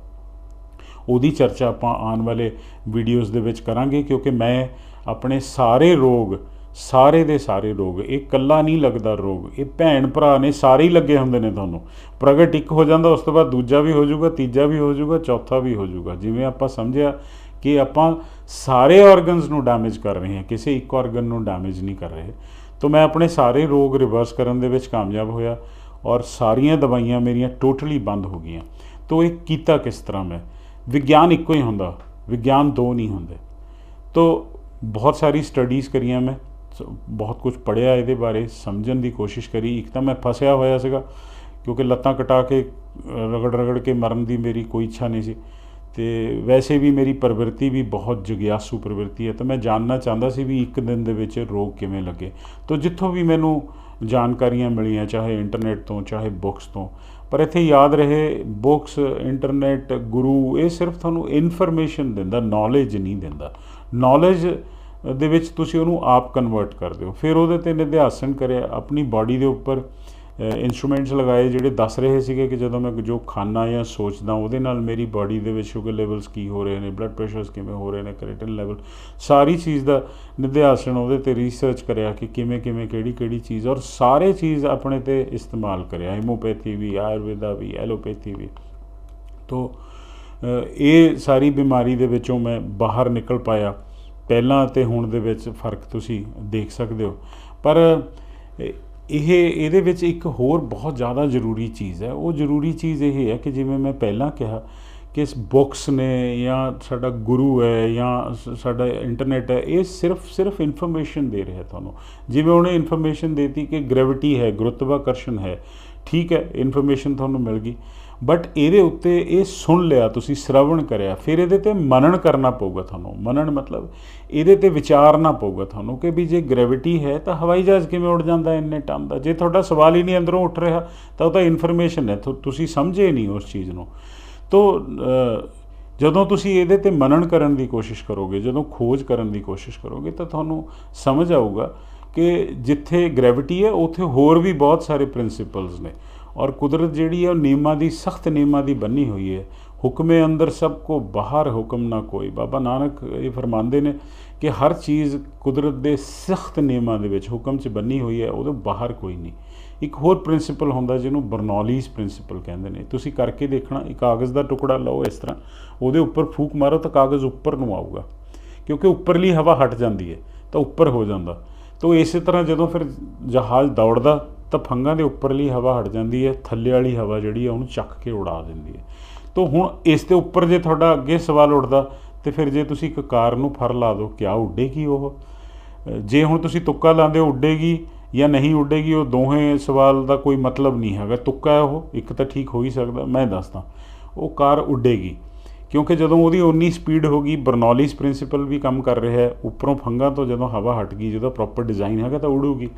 ਉਹਦੀ ਚਰਚਾ ਆਪਾਂ ਆਉਣ ਵਾਲੇ ਵੀਡੀਓਜ਼ ਦੇ ਵਿੱਚ ਕਰਾਂਗੇ। ਕਿਉਂਕਿ ਮੈਂ ਆਪਣੇ ਸਾਰੇ ਰੋਗ, ਸਾਰੇ ਦੇ ਸਾਰੇ ਰੋਗ, ਇਹ ਇਕੱਲਾ ਨਹੀਂ ਲੱਗਦਾ ਰੋਗ, ਇਹ ਭੈਣ ਭਰਾ ਨੇ, ਸਾਰੇ ਹੀ ਲੱਗੇ ਹੁੰਦੇ ਨੇ। ਤੁਹਾਨੂੰ ਪ੍ਰਗਟ ਇੱਕ ਹੋ ਜਾਂਦਾ, ਉਸ ਤੋਂ ਬਾਅਦ ਦੂਜਾ ਵੀ ਹੋ ਜਾਊਗਾ, ਤੀਜਾ ਵੀ ਹੋ ਜਾਊਗਾ, ਚੌਥਾ ਵੀ ਹੋ ਜਾਊਗਾ। ਜਿਵੇਂ ਆਪਾਂ ਸਮਝਿਆ ਕਿ ਆਪਾਂ ਸਾਰੇ ਆਰਗਨਸ ਨੂੰ ਡੈਮੇਜ ਕਰ ਰਹੇ ਹਾਂ, ਕਿਸੇ ਇੱਕ ਆਰਗਨ ਨੂੰ ਡੈਮੇਜ ਨਹੀਂ ਕਰ ਰਹੇ। ਤਾਂ ਮੈਂ ਆਪਣੇ ਸਾਰੇ ਰੋਗ ਰਿਵਰਸ ਕਰਨ ਦੇ ਵਿੱਚ ਕਾਮਯਾਬ ਹੋਇਆ ਔਰ ਸਾਰੀਆਂ ਦਵਾਈਆਂ ਮੇਰੀਆਂ ਟੋਟਲੀ ਬੰਦ ਹੋ ਗਈਆਂ। ਤਾਂ ਇਹ ਕੀਤਾ ਕਿਸ ਤਰ੍ਹਾਂ ਮੈਂ? ਵਿਗਿਆਨ ਇੱਕੋ ਹੀ ਹੁੰਦਾ, ਵਿਗਿਆਨ ਦੋ ਨਹੀਂ ਹੁੰਦੇ। ਤਾਂ ਬਹੁਤ ਸਾਰੀ ਸਟੱਡੀਜ਼ ਕਰੀਆਂ ਮੈਂ, ਬਹੁਤ ਕੁਝ ਪੜ੍ਹਿਆ, ਇਹਦੇ ਬਾਰੇ ਸਮਝਣ ਦੀ ਕੋਸ਼ਿਸ਼ ਕਰੀ। ਇੱਕ ਤਾਂ ਮੈਂ ਫਸਿਆ ਹੋਇਆ ਸੀਗਾ ਕਿਉਂਕਿ ਲੱਤਾਂ ਕਟਾ ਕੇ ਰਗੜ ਕੇ ਮਰਨ ਦੀ ਮੇਰੀ ਕੋਈ ਇੱਛਾ ਨਹੀਂ ਸੀ, ਅਤੇ ਵੈਸੇ ਵੀ ਮੇਰੀ ਪ੍ਰਵਿਰਤੀ ਵੀ ਬਹੁਤ ਜਗਿਆਸੂ ਪ੍ਰਵਿਰਤੀ ਹੈ। ਤਾਂ ਮੈਂ ਜਾਣਨਾ ਚਾਹੁੰਦਾ ਸੀ ਵੀ ਇੱਕ ਦਿਨ ਦੇ ਵਿੱਚ ਰੋਗ ਕਿਵੇਂ ਲੱਗੇ। ਤਾਂ ਜਿੱਥੋਂ ਵੀ ਮੈਨੂੰ ਜਾਣਕਾਰੀਆਂ ਮਿਲੀਆਂ, ਚਾਹੇ ਇੰਟਰਨੈਟ ਤੋਂ, ਚਾਹੇ ਬੁੱਕਸ ਤੋਂ, ਪਰ ਇੱਥੇ ਯਾਦ ਰਹੇ ਬੁੱਕਸ, ਇੰਟਰਨੈਟ, ਗੁਰੂ, ਇਹ ਸਿਰਫ ਤੁਹਾਨੂੰ ਇਨਫੋਰਮੇਸ਼ਨ ਦਿੰਦਾ, ਨੌਲੇਜ ਨਹੀਂ ਦਿੰਦਾ। ਨੌਲੇਜ ਦੇ ਵਿੱਚ ਤੁਸੀਂ ਉਹਨੂੰ ਆਪ ਕਨਵਰਟ ਕਰਦੇ ਹੋ, ਫਿਰ ਉਹਦੇ 'ਤੇ ਨਿਧਿਆਸਨ ਕਰਿਆ, ਆਪਣੀ ਬਾਡੀ ਦੇ ਉੱਪਰ ਇੰਸਟਰੂਮੈਂਟਸ ਲਗਾਏ ਜਿਹੜੇ ਦੱਸ ਰਹੇ ਸੀਗੇ ਕਿ ਜਦੋਂ ਮੈਂ ਜੋ ਖਾਣਾ ਜਾਂ ਸੋਚਦਾ ਉਹਦੇ ਨਾਲ ਮੇਰੀ ਬਾਡੀ ਦੇ ਵਿੱਚ ਸ਼ੂਗਰ ਲੈਵਲਸ ਕੀ ਹੋ ਰਹੇ ਨੇ, ਬਲੱਡ ਪ੍ਰੈਸ਼ਰਸ ਕਿਵੇਂ ਹੋ ਰਹੇ ਨੇ, ਕ੍ਰੀਏਟਿਨ ਲੈਵਲ, ਸਾਰੀ ਚੀਜ਼ ਦਾ ਨਿਧਿਆਸਨ ਉਹਦੇ 'ਤੇ ਰਿਸਰਚ ਕਰਿਆ ਕਿ ਕਿਵੇਂ ਕਿਹੜੀ ਚੀਜ਼, ਔਰ ਸਾਰੇ ਚੀਜ਼ ਆਪਣੇ 'ਤੇ ਇਸਤੇਮਾਲ ਕਰਿਆ, ਹੀਮੋਪੈਥੀ ਵੀ, ਆਯੁਰਵੇਦਾ ਵੀ, ਐਲੋਪੈਥੀ ਵੀ। ਤੋ ਇਹ ਸਾਰੀ ਬਿਮਾਰੀ ਦੇ ਵਿੱਚੋਂ ਮੈਂ ਬਾਹਰ ਨਿਕਲ ਪਾਇਆ। ਪਹਿਲਾਂ ਅਤੇ ਹੁਣ ਦੇ ਵਿੱਚ ਫ਼ਰਕ ਤੁਸੀਂ ਦੇਖ ਸਕਦੇ ਹੋ। ਪਰ ਇਹਦੇ ਵਿੱਚ ਇੱਕ ਹੋਰ ਬਹੁਤ ਜ਼ਿਆਦਾ ਜ਼ਰੂਰੀ ਚੀਜ਼ ਹੈ। ਉਹ ਜ਼ਰੂਰੀ ਚੀਜ਼ ਇਹ ਹੈ ਕਿ ਜਿਵੇਂ ਮੈਂ ਪਹਿਲਾਂ ਕਿਹਾ ਕਿ ਬੁੱਕਸ ਨੇ ਜਾਂ ਸਾਡਾ ਗੁਰੂ ਹੈ ਜਾਂ ਸਾਡਾ ਇੰਟਰਨੈਟ ਹੈ, ਇਹ ਸਿਰਫ ਇਨਫੋਰਮੇਸ਼ਨ ਦੇ ਰਿਹਾ ਤੁਹਾਨੂੰ। ਜਿਵੇਂ ਉਹਨੇ ਇਨਫੋਰਮੇਸ਼ਨ ਦੇਤੀ ਕਿ ਗ੍ਰੈਵਿਟੀ ਹੈ, ਗੁਰੂਤਵਾਕਰਸ਼ਣ ਹੈ, ਠੀਕ ਹੈ, ਇਨਫੋਰਮੇਸ਼ਨ ਤੁਹਾਨੂੰ ਮਿਲ ਗਈ, ਬਟ ਇਹਦੇ ਉੱਤੇ ਇਹ ਸੁਣ ਲਿਆ ਤੁਸੀਂ, ਸ਼ਰਵਣ ਕਰਿਆ, ਫਿਰ ਇਹਦੇ 'ਤੇ ਮਨਨ ਕਰਨਾ ਪਊਗਾ ਤੁਹਾਨੂੰ। ਮਨਨ ਮਤਲਬ ਇਹਦੇ 'ਤੇ ਵਿਚਾਰਨਾ ਪਊਗਾ ਤੁਹਾਨੂੰ ਕਿ ਵੀ ਜੇ ਗ੍ਰੈਵਿਟੀ ਹੈ ਤਾਂ ਹਵਾਈ ਜਹਾਜ਼ ਕਿਵੇਂ ਉੱਡ ਜਾਂਦਾ ਇੰਨੇ ਟਨ ਦਾ। ਜੇ ਤੁਹਾਡਾ ਸਵਾਲ ਹੀ ਨਹੀਂ ਅੰਦਰੋਂ ਉੱਠ ਰਿਹਾ ਤਾਂ ਉਹ ਤਾਂ ਇਨਫੋਰਮੇਸ਼ਨ ਹੈ, ਤੁਸੀਂ ਸਮਝੇ ਨਹੀਂ ਉਸ ਚੀਜ਼ ਨੂੰ। ਤੋ ਜਦੋਂ ਤੁਸੀਂ ਇਹਦੇ 'ਤੇ ਮਨਨ ਕਰਨ ਦੀ ਕੋਸ਼ਿਸ਼ ਕਰੋਗੇ, ਜਦੋਂ ਖੋਜ ਕਰਨ ਦੀ ਕੋਸ਼ਿਸ਼ ਕਰੋਗੇ, ਤਾਂ ਤੁਹਾਨੂੰ ਸਮਝ ਆਊਗਾ ਕਿ ਜਿੱਥੇ ਗ੍ਰੈਵਿਟੀ ਹੈ ਉੱਥੇ ਹੋਰ ਵੀ ਬਹੁਤ ਸਾਰੇ ਪ੍ਰਿੰਸੀਪਲਸ ਨੇ। ਔਰ ਕੁਦਰਤ ਜਿਹੜੀ ਹੈ ਉਹ ਨਿਯਮਾਂ ਦੀ, ਸਖਤ ਨਿਯਮਾਂ ਦੀ ਬੰਨੀ ਹੋਈ ਹੈ। ਹੁਕਮੇ ਅੰਦਰ ਸਭ ਕੋ ਬਾਹਰ ਹੁਕਮ ਨਾ ਕੋਈ। ਬਾਬਾ ਨਾਨਕ ਇਹ ਫਰਮਾਉਂਦੇ ਨੇ ਕਿ ਹਰ ਚੀਜ਼ ਕੁਦਰਤ ਦੇ ਸਖਤ ਨਿਯਮਾਂ ਦੇ ਵਿੱਚ, ਹੁਕਮ 'ਚ ਬੰਨੀ ਹੋਈ ਹੈ, ਉਹਦੇ ਬਾਹਰ ਕੋਈ ਨਹੀਂ। ਇੱਕ ਹੋਰ ਪ੍ਰਿੰਸੀਪਲ ਹੁੰਦਾ ਜਿਹਨੂੰ ਬਰਨੌਲੀਜ਼ ਪ੍ਰਿੰਸੀਪਲ ਕਹਿੰਦੇ ਨੇ। ਤੁਸੀਂ ਕਰਕੇ ਦੇਖਣਾ, ਇੱਕ ਕਾਗਜ਼ ਦਾ ਟੁਕੜਾ ਲਓ ਇਸ ਤਰ੍ਹਾਂ, ਉਹਦੇ ਉੱਪਰ ਫੂਕ ਮਾਰੋ ਤਾਂ ਕਾਗਜ਼ ਉੱਪਰ ਨੂੰ ਆਊਗਾ, ਕਿਉਂਕਿ ਉੱਪਰਲੀ ਹਵਾ ਹਟ ਜਾਂਦੀ ਹੈ ਤਾਂ ਉੱਪਰ ਹੋ ਜਾਂਦਾ। ਤਾਂ ਇਸੇ ਤਰ੍ਹਾਂ ਜਦੋਂ ਫਿਰ ਜਹਾਜ਼ ਦੌੜਦਾ ਤਾਂ ਫੰਗਾਂ ਦੇ ਉੱਪਰਲੀ ਹਵਾ ਹਟ ਜਾਂਦੀ ਹੈ, ਥੱਲੇ ਵਾਲੀ ਹਵਾ ਜਿਹੜੀ ਹੈ ਉਹਨੂੰ ਚੱਕ ਕੇ ਉਡਾ ਦਿੰਦੀ ਹੈ। ਤਾਂ ਹੁਣ ਇਸ ਦੇ ਉੱਪਰ ਜੇ ਤੁਹਾਡਾ ਅੱਗੇ ਸਵਾਲ ਉੱਠਦਾ ਤਾਂ ਫਿਰ ਜੇ ਤੁਸੀਂ ਇੱਕ ਕਾਰ ਨੂੰ ਫਰ ਲਾ ਦਿਓ, ਕਿਆ ਉੱਡੇਗੀ ਉਹ? ਜੇ ਹੁਣ ਤੁਸੀਂ ਤੁੱਕਾ ਲਾਉਂਦੇ ਹੋ ਉੱਡੇਗੀ ਜਾਂ ਨਹੀਂ ਉੱਡੇਗੀ, ਉਹ ਦੋਹੇ ਸਵਾਲ ਦਾ ਕੋਈ ਮਤਲਬ ਨਹੀਂ ਹੈਗਾ। ਤੁੱਕਾ ਹੈ ਉਹ, ਇੱਕ ਤਾਂ ਠੀਕ ਹੋ ਹੀ ਸਕਦਾ। ਮੈਂ ਦੱਸਦਾ, ਉਹ ਕਾਰ ਉੱਡੇਗੀ, ਕਿਉਂਕਿ ਜਦੋਂ ਉਹਦੀ ਉਨੀ ਸਪੀਡ ਹੋ ਗਈ, ਬਰਨੌਲੀਜ਼ ਪ੍ਰਿੰਸੀਪਲ ਵੀ ਕੰਮ ਕਰ ਰਿਹਾ ਹੈ। ਉੱਪਰੋਂ ਫੰਗਾਂ ਤੋਂ ਜਦੋਂ ਹਵਾ ਹਟ ਗਈ, ਜਦੋਂ ਪ੍ਰੋਪਰ ਡਿਜ਼ਾਈਨ ਹੈਗਾ ਤਾਂ ਉਡੂਗੀ।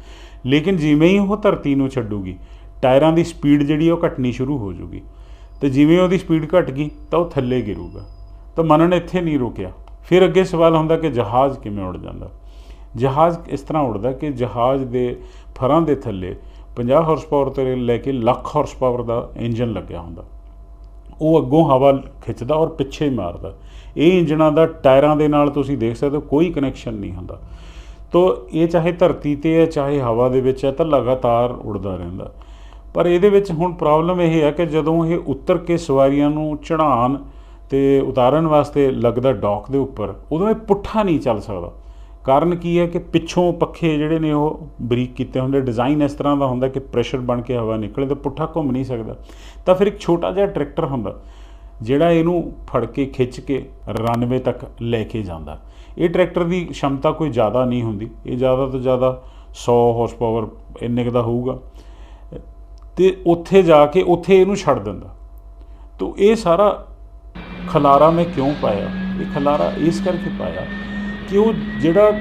ਲੇਕਿਨ ਜਿਵੇਂ ਹੀ ਉਹ ਧਰਤੀ ਨੂੰ ਛੱਡੂਗੀ, ਟਾਇਰਾਂ ਦੀ ਸਪੀਡ ਜਿਹੜੀ ਉਹ ਘਟਣੀ ਸ਼ੁਰੂ ਹੋ ਜੂਗੀ, ਅਤੇ ਜਿਵੇਂ ਉਹਦੀ ਸਪੀਡ ਘਟ ਗਈ ਤਾਂ ਉਹ ਥੱਲੇ ਗਿਰੂਗਾ। ਤਾਂ ਮਨਨ ਇੱਥੇ ਨਹੀਂ ਰੁਕਿਆ। ਫਿਰ ਅੱਗੇ ਸਵਾਲ ਹੁੰਦਾ ਕਿ ਜਹਾਜ਼ ਕਿਵੇਂ ਉੱਡ ਜਾਂਦਾ? ਜਹਾਜ਼ ਇਸ ਤਰ੍ਹਾਂ ਉੱਡਦਾ ਕਿ ਜਹਾਜ਼ ਦੇ ਫਰਾਂ ਦੇ ਥੱਲੇ 50 ਹਾਰਸ ਪਾਵਰ ਤੋਂ ਲੈ ਕੇ ਲੱਖ ਹਾਰਸ ਪਾਵਰ ਦਾ ਇੰਜਨ ਲੱਗਿਆ ਹੁੰਦਾ। ਉਹ ਅੱਗੋਂ ਹਵਾ ਖਿੱਚਦਾ ਔਰ ਪਿੱਛੇ ਮਾਰਦਾ। ਇਹ ਇੰਜਣਾਂ ਦਾ ਟਾਇਰਾਂ ਦੇ ਨਾਲ ਤੁਸੀਂ ਦੇਖ ਸਕਦੇ ਹੋ ਕੋਈ ਕਨੈਕਸ਼ਨ ਨਹੀਂ ਹੁੰਦਾ। ਤੋ ਇਹ ਚਾਹੇ ਧਰਤੀ 'ਤੇ ਹੈ ਚਾਹੇ ਹਵਾ ਦੇ ਵਿੱਚ ਹੈ ਤਾਂ ਲਗਾਤਾਰ ਉੱਡਦਾ ਰਹਿੰਦਾ। ਪਰ ਇਹਦੇ ਵਿੱਚ ਹੁਣ ਪ੍ਰੋਬਲਮ ਇਹ ਹੈ ਕਿ ਜਦੋਂ ਇਹ ਉੱਤਰ ਕੇ ਸਵਾਰੀਆਂ ਨੂੰ ਚੜ੍ਹਾਉਣ ਅਤੇ ਉਤਾਰਨ ਵਾਸਤੇ ਲੱਗਦਾ ਡੌਕ ਦੇ ਉੱਪਰ, ਉਦੋਂ ਇਹ ਪੁੱਠਾ ਨਹੀਂ ਚੱਲ ਸਕਦਾ। ਕਾਰਨ ਕੀ ਹੈ ਕਿ ਪਿੱਛੋਂ ਪੱਖੇ ਜਿਹੜੇ ਨੇ ਉਹ ਬਰੀਕ ਕੀਤੇ ਹੁੰਦੇ, ਡਿਜ਼ਾਈਨ ਇਸ ਤਰ੍ਹਾਂ ਦਾ ਹੁੰਦਾ ਕਿ ਪ੍ਰੈਸ਼ਰ ਬਣ ਕੇ ਹਵਾ ਨਿਕਲੇ ਤਾਂ ਪੁੱਠਾ ਘੁੰਮ ਨਹੀਂ ਸਕਦਾ। ਤਾਂ ਫਿਰ ਇੱਕ ਛੋਟਾ ਜਿਹਾ ਟਰੈਕਟਰ ਹੁੰਦਾ ਜਿਹੜਾ ਇਹਨੂੰ ਫੜ ਕੇ ਖਿੱਚ ਕੇ ਰਨਵੇ ਤੱਕ ਲੈ ਕੇ ਜਾਂਦਾ। ਇਹ ਟਰੈਕਟਰ ਦੀ ਸ਼ਮਤਾ ਕੋਈ ਜ਼ਿਆਦਾ ਨਹੀਂ ਹੁੰਦੀ, ਇਹ ਜ਼ਿਆਦਾ ਤੋਂ ਜ਼ਿਆਦਾ 100 ਹਾਰਸ ਪਾਵਰ ਇੰਨੇ ਕੁ ਦਾ ਹੋਊਗਾ, ਅਤੇ ਉੱਥੇ ਜਾ ਕੇ ਉੱਥੇ ਇਹਨੂੰ ਛੱਡ ਦਿੰਦਾ। ਤਾਂ ਇਹ ਸਾਰਾ ਖਲਾਰਾ ਮੈਂ ਕਿਉਂ ਪਾਇਆ? ਇਹ ਖਲਾਰਾ ਇਸ ਕਰਕੇ ਪਾਇਆ ਕਿ ਉਹ ਜਿਹੜਾ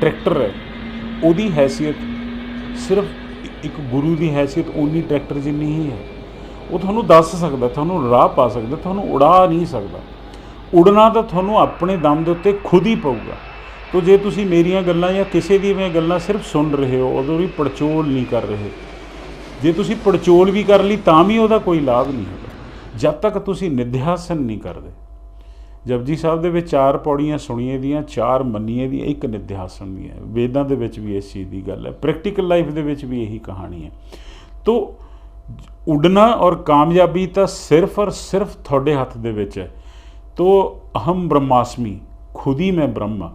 ਟਰੈਕਟਰ ਹੈ ਉਹਦੀ ਹੈਸੀਅਤ ਸਿਰਫ ਇੱਕ ਗੁਰੂ ਦੀ ਹੈਸੀਅਤ ਉਨੀ ਟਰੈਕਟਰ ਜਿੰਨੀ ਹੀ ਹੈ। ਉਹ ਤੁਹਾਨੂੰ ਦੱਸ ਸਕਦਾ, ਤੁਹਾਨੂੰ ਰਾਹ ਪਾ ਸਕਦਾ, ਤੁਹਾਨੂੰ ਉਡਾ ਨਹੀਂ ਸਕਦਾ। ਉਡਣਾ ਤਾਂ ਤੁਹਾਨੂੰ ਆਪਣੇ ਦਮ ਦੇ ਉੱਤੇ ਖੁਦ ਹੀ ਪਊਗਾ। ਤੋ ਜੇ ਤੁਸੀਂ ਮੇਰੀਆਂ ਗੱਲਾਂ ਜਾਂ ਕਿਸੇ ਦੀ ਮੈਂ ਗੱਲਾਂ ਸਿਰਫ ਸੁਣ ਰਹੇ ਹੋ, ਉਦੋਂ ਵੀ ਪੜਚੋਲ ਨਹੀਂ ਕਰ ਰਹੇ। ਜੇ ਤੁਸੀਂ ਪੜਚੋਲ ਵੀ ਕਰ ਲਈ ਤਾਂ ਵੀ ਉਹਦਾ ਕੋਈ ਲਾਭ ਨਹੀਂ ਹੈਗਾ ਜਦ ਤੱਕ ਤੁਸੀਂ ਨਿਧਿਆਸਨ ਨਹੀਂ ਕਰਦੇ। ਜਪਜੀ ਸਾਹਿਬ ਦੇ ਵਿੱਚ 4 ਪੌੜੀਆਂ ਸੁਣੀਏ ਦੀਆਂ, 4 ਮੰਨੀਏ ਦੀਆਂ, 1 ਨਿਧਿਆਸਨ ਦੀਆਂ। ਵੇਦਾਂ ਦੇ ਵਿੱਚ ਵੀ ਇਸ ਚੀਜ਼ ਦੀ ਗੱਲ ਹੈ, ਪ੍ਰੈਕਟੀਕਲ ਲਾਈਫ ਦੇ ਵਿੱਚ ਵੀ ਇਹੀ ਕਹਾਣੀ ਹੈ। ਤੋ ਉੱਡਣਾ ਔਰ ਕਾਮਯਾਬੀ ਤਾਂ ਸਿਰਫ ਔਰ ਸਿਰਫ ਤੁਹਾਡੇ ਹੱਥ ਦੇ ਵਿੱਚ ਹੈ। ਤੋ ਅਹਮ ਬ੍ਰਹਮਾਸਮੀ, ਖੁਦ ਹੀ ਮੈਂ ਬ੍ਰਹਮ,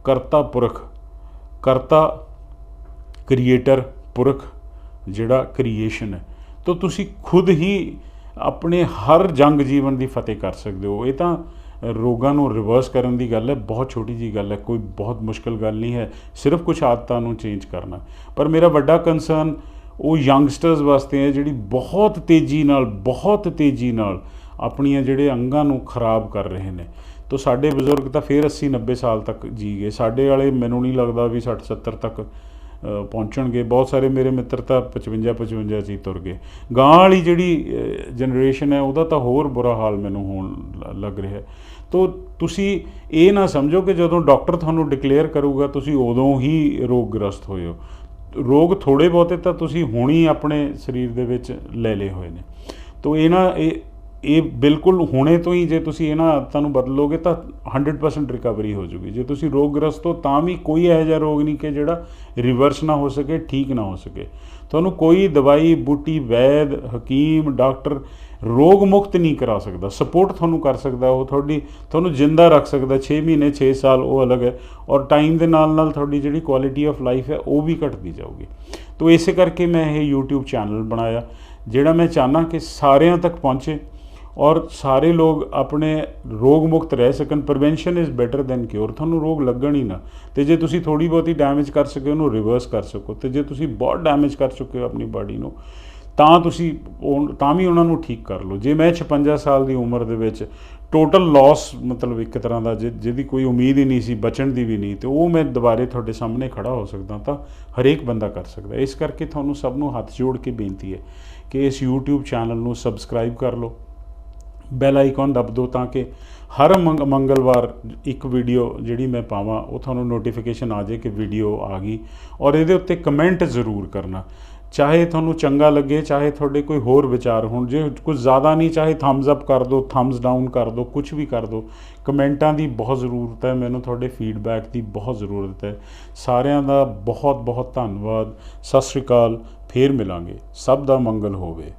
ਕਰਤਾ ਪੁਰਖ, ਕਰਤਾ ਕ੍ਰੀਏਟਰ, ਪੁਰਖ ਜਿਹੜਾ ਕ੍ਰੀਏਸ਼ਨ ਹੈ। ਤੋ ਤੁਸੀਂ ਖੁਦ ਹੀ ਆਪਣੇ ਹਰ ਜੰਗ ਜੀਵਨ ਦੀ ਫਤਿਹ ਕਰ ਸਕਦੇ ਹੋ। ਇਹ ਤਾਂ ਰੋਗਾਂ ਨੂੰ ਰਿਵਰਸ ਕਰਨ ਦੀ ਗੱਲ ਹੈ, ਬਹੁਤ ਛੋਟੀ ਜਿਹੀ ਗੱਲ ਹੈ, ਕੋਈ ਬਹੁਤ ਮੁਸ਼ਕਿਲ ਗੱਲ ਨਹੀਂ ਹੈ, ਸਿਰਫ ਕੁਛ ਆਦਤਾਂ ਨੂੰ ਚੇਂਜ ਕਰਨਾ। ਪਰ ਮੇਰਾ ਵੱਡਾ ਕੰਸਰਨ ਉਹ ਯੰਗਸਟਰਸ ਵਾਸਤੇ ਹੈ ਜਿਹੜੀ ਬਹੁਤ ਤੇਜ਼ੀ ਨਾਲ ਆਪਣੀਆਂ ਜਿਹੜੇ ਅੰਗਾਂ ਨੂੰ ਖਰਾਬ ਕਰ ਰਹੇ ਨੇ। ਤੋ ਸਾਡੇ ਬਜ਼ੁਰਗ ਤਾਂ ਫਿਰ 80-90 ਸਾਲ ਤੱਕ ਜੀ ਗਏ, ਸਾਡੇ ਵਾਲੇ ਮੈਨੂੰ ਨਹੀਂ ਲੱਗਦਾ ਵੀ 60-70 ਤੱਕ ਪਹੁੰਚਣਗੇ। ਬਹੁਤ ਸਾਰੇ ਮੇਰੇ ਮਿੱਤਰ ਤਾਂ 55 'ਚ ਹੀ ਤੁਰ ਗਏ। ਗਾਂ ਵਾਲੀ ਜਿਹੜੀ ਜਨਰੇਸ਼ਨ ਹੈ ਉਹਦਾ ਤਾਂ ਹੋਰ ਬੁਰਾ ਹਾਲ ਮੈਨੂੰ ਹੋਣ ਲੱਗ ਰਿਹਾ। ਤੋ ਤੁਸੀਂ ਇਹ ਨਾ ਸਮਝੋ ਕਿ ਜਦੋਂ ਡਾਕਟਰ ਤੁਹਾਨੂੰ ਡਿਕਲੇਅਰ ਕਰੂਗਾ ਤੁਸੀਂ ਉਦੋਂ ਹੀ ਰੋਗ ਗ੍ਰਸਤ ਹੋਏ ਹੋ। ਰੋਗ ਥੋੜ੍ਹੇ ਬਹੁਤੇ ਤਾਂ ਤੁਸੀਂ ਹੁਣ ਹੀ ਆਪਣੇ ਸਰੀਰ ਦੇ ਵਿੱਚ ਲੈ ਲਏ ਹੋਏ ਨੇ। ਤੋ ਇਹ ਬਿਲਕੁਲ ਹੁਣੇ ਤੋਂ ਹੀ ਜੇ ਤੁਸੀਂ ਇਹਨਾਂ ਆਦਤਾਂ ਨੂੰ ਬਦਲੋਗੇ ਤਾਂ 100% ਰਿਕਵਰੀ ਹੋ ਜੂਗੀ। ਜੇ ਤੁਸੀਂ ਰੋਗਗ੍ਰਸਤ ਹੋ ਤਾਂ ਵੀ ਕੋਈ ਇਹੋ ਜਿਹਾ ਰੋਗ ਨਹੀਂ ਕਿ ਜਿਹੜਾ ਰਿਵਰਸ ਨਾ ਹੋ ਸਕੇ, ਠੀਕ ਨਾ ਹੋ ਸਕੇ। ਤੁਹਾਨੂੰ ਕੋਈ ਦਵਾਈ ਬੂਟੀ, ਵੈਦ, ਹਕੀਮ, ਡਾਕਟਰ ਰੋਗ ਮੁਕਤ ਨਹੀਂ ਕਰਾ ਸਕਦਾ। ਸਪੋਰਟ ਤੁਹਾਨੂੰ ਕਰ ਸਕਦਾ, ਉਹ ਤੁਹਾਨੂੰ ਜਿੰਦਾ ਰੱਖ ਸਕਦਾ 6 ਮਹੀਨੇ 6 ਸਾਲ, ਉਹ ਅਲੱਗ ਹੈ। ਔਰ ਟਾਈਮ ਦੇ ਨਾਲ ਨਾਲ ਤੁਹਾਡੀ ਜਿਹੜੀ ਕੁਆਲਿਟੀ ਆਫ ਲਾਈਫ ਹੈ ਉਹ ਵੀ ਘਟਦੀ ਜਾਊਗੀ। ਤੋ ਇਸੇ ਕਰਕੇ ਮੈਂ ਇਹ YouTube ਚੈਨਲ ਬਣਾਇਆ, ਜਿਹੜਾ ਮੈਂ ਚਾਹੁੰਦਾ ਕਿ ਸਾਰਿਆਂ ਤੱਕ ਪਹੁੰਚੇ ਔਰ ਸਾਰੇ ਲੋਕ ਆਪਣੇ ਰੋਗ ਮੁਕਤ ਰਹਿ ਸਕਣ। Prevention is better than cure. ਤੁਹਾਨੂੰ ਰੋਗ ਲੱਗਣ ਹੀ ਨਾ, ਅਤੇ ਜੇ ਤੁਸੀਂ ਥੋੜ੍ਹੀ ਬਹੁਤੀ ਡੈਮੇਜ ਕਰ ਸਕੇ ਉਹਨੂੰ ਰਿਵਰਸ ਕਰ ਸਕੋ, ਅਤੇ ਜੇ ਤੁਸੀਂ ਬਹੁਤ ਡੈਮੇਜ ਕਰ ਚੁੱਕੇ ਹੋ ਆਪਣੀ ਬਾਡੀ ਨੂੰ ਤਾਂ ਤੁਸੀਂ ਤਾਂ ਵੀ ਉਹਨਾਂ ਨੂੰ ਠੀਕ ਕਰ ਲਓ। ਜੇ ਮੈਂ 56 ਸਾਲ ਦੀ ਉਮਰ ਦੇ ਵਿੱਚ ਟੋਟਲ ਲੋਸ, ਮਤਲਬ ਇੱਕ ਤਰ੍ਹਾਂ ਦਾ ਜਿਹਦੀ ਕੋਈ ਉਮੀਦ ਹੀ ਨਹੀਂ ਸੀ, ਬਚਣ ਦੀ ਵੀ ਨਹੀਂ, ਅਤੇ ਉਹ ਮੈਂ ਦੁਬਾਰੇ ਤੁਹਾਡੇ ਸਾਹਮਣੇ ਖੜ੍ਹਾ ਹੋ ਸਕਦਾ, ਤਾਂ ਹਰੇਕ ਬੰਦਾ ਕਰ ਸਕਦਾ। ਇਸ ਕਰਕੇ ਤੁਹਾਨੂੰ ਸਭ ਨੂੰ ਹੱਥ ਜੋੜ ਕੇ ਬੇਨਤੀ ਹੈ ਕਿ ਇਸ YouTube ਚੈਨਲ ਨੂੰ ਸਬਸਕ੍ਰਾਈਬ ਕਰ ਲਓ, ਬੈਲ ਆਈਕਨ ਦਬ ਦਿਓ, ਤਾਂ ਕਿ ਹਰ ਮੰਗਲਵਾਰ ਇੱਕ ਵੀਡੀਓ ਜਿਹੜੀ ਮੈਂ ਪਾਵਾਂ ਉਹ ਤੁਹਾਨੂੰ ਨੋਟੀਫਿਕੇਸ਼ਨ ਆ ਜਾਏ ਕਿ ਵੀਡੀਓ ਆ ਗਈ। ਔਰ ਇਹਦੇ ਉੱਤੇ ਕਮੈਂਟ ਜ਼ਰੂਰ ਕਰਨਾ, ਚਾਹੇ ਤੁਹਾਨੂੰ ਚੰਗਾ ਲੱਗੇ, ਚਾਹੇ ਤੁਹਾਡੇ ਕੋਈ ਹੋਰ ਵਿਚਾਰ ਹੋਣ। ਜੇ ਕੁਝ ਜ਼ਿਆਦਾ ਨਹੀਂ, ਚਾਹੇ ਥੰਬਸ ਅਪ ਕਰ ਦਿਓ, ਥੰਬਸ ਡਾਊਨ ਕਰ ਦਿਓ, ਕੁਛ ਵੀ ਕਰ ਦਿਓ। ਕਮੈਂਟਾਂ ਦੀ ਬਹੁਤ ਜ਼ਰੂਰਤ ਹੈ, ਮੈਨੂੰ ਤੁਹਾਡੇ ਫੀਡਬੈਕ ਦੀ ਬਹੁਤ ਜ਼ਰੂਰਤ ਹੈ। ਸਾਰਿਆਂ ਦਾ ਬਹੁਤ ਬਹੁਤ ਧੰਨਵਾਦ। ਸਤਿ ਸ਼੍ਰੀ ਅਕਾਲ। ਫੇਰ ਮਿਲਾਂਗੇ। ਸਭ ਦਾ ਮੰਗਲ ਹੋਵੇ।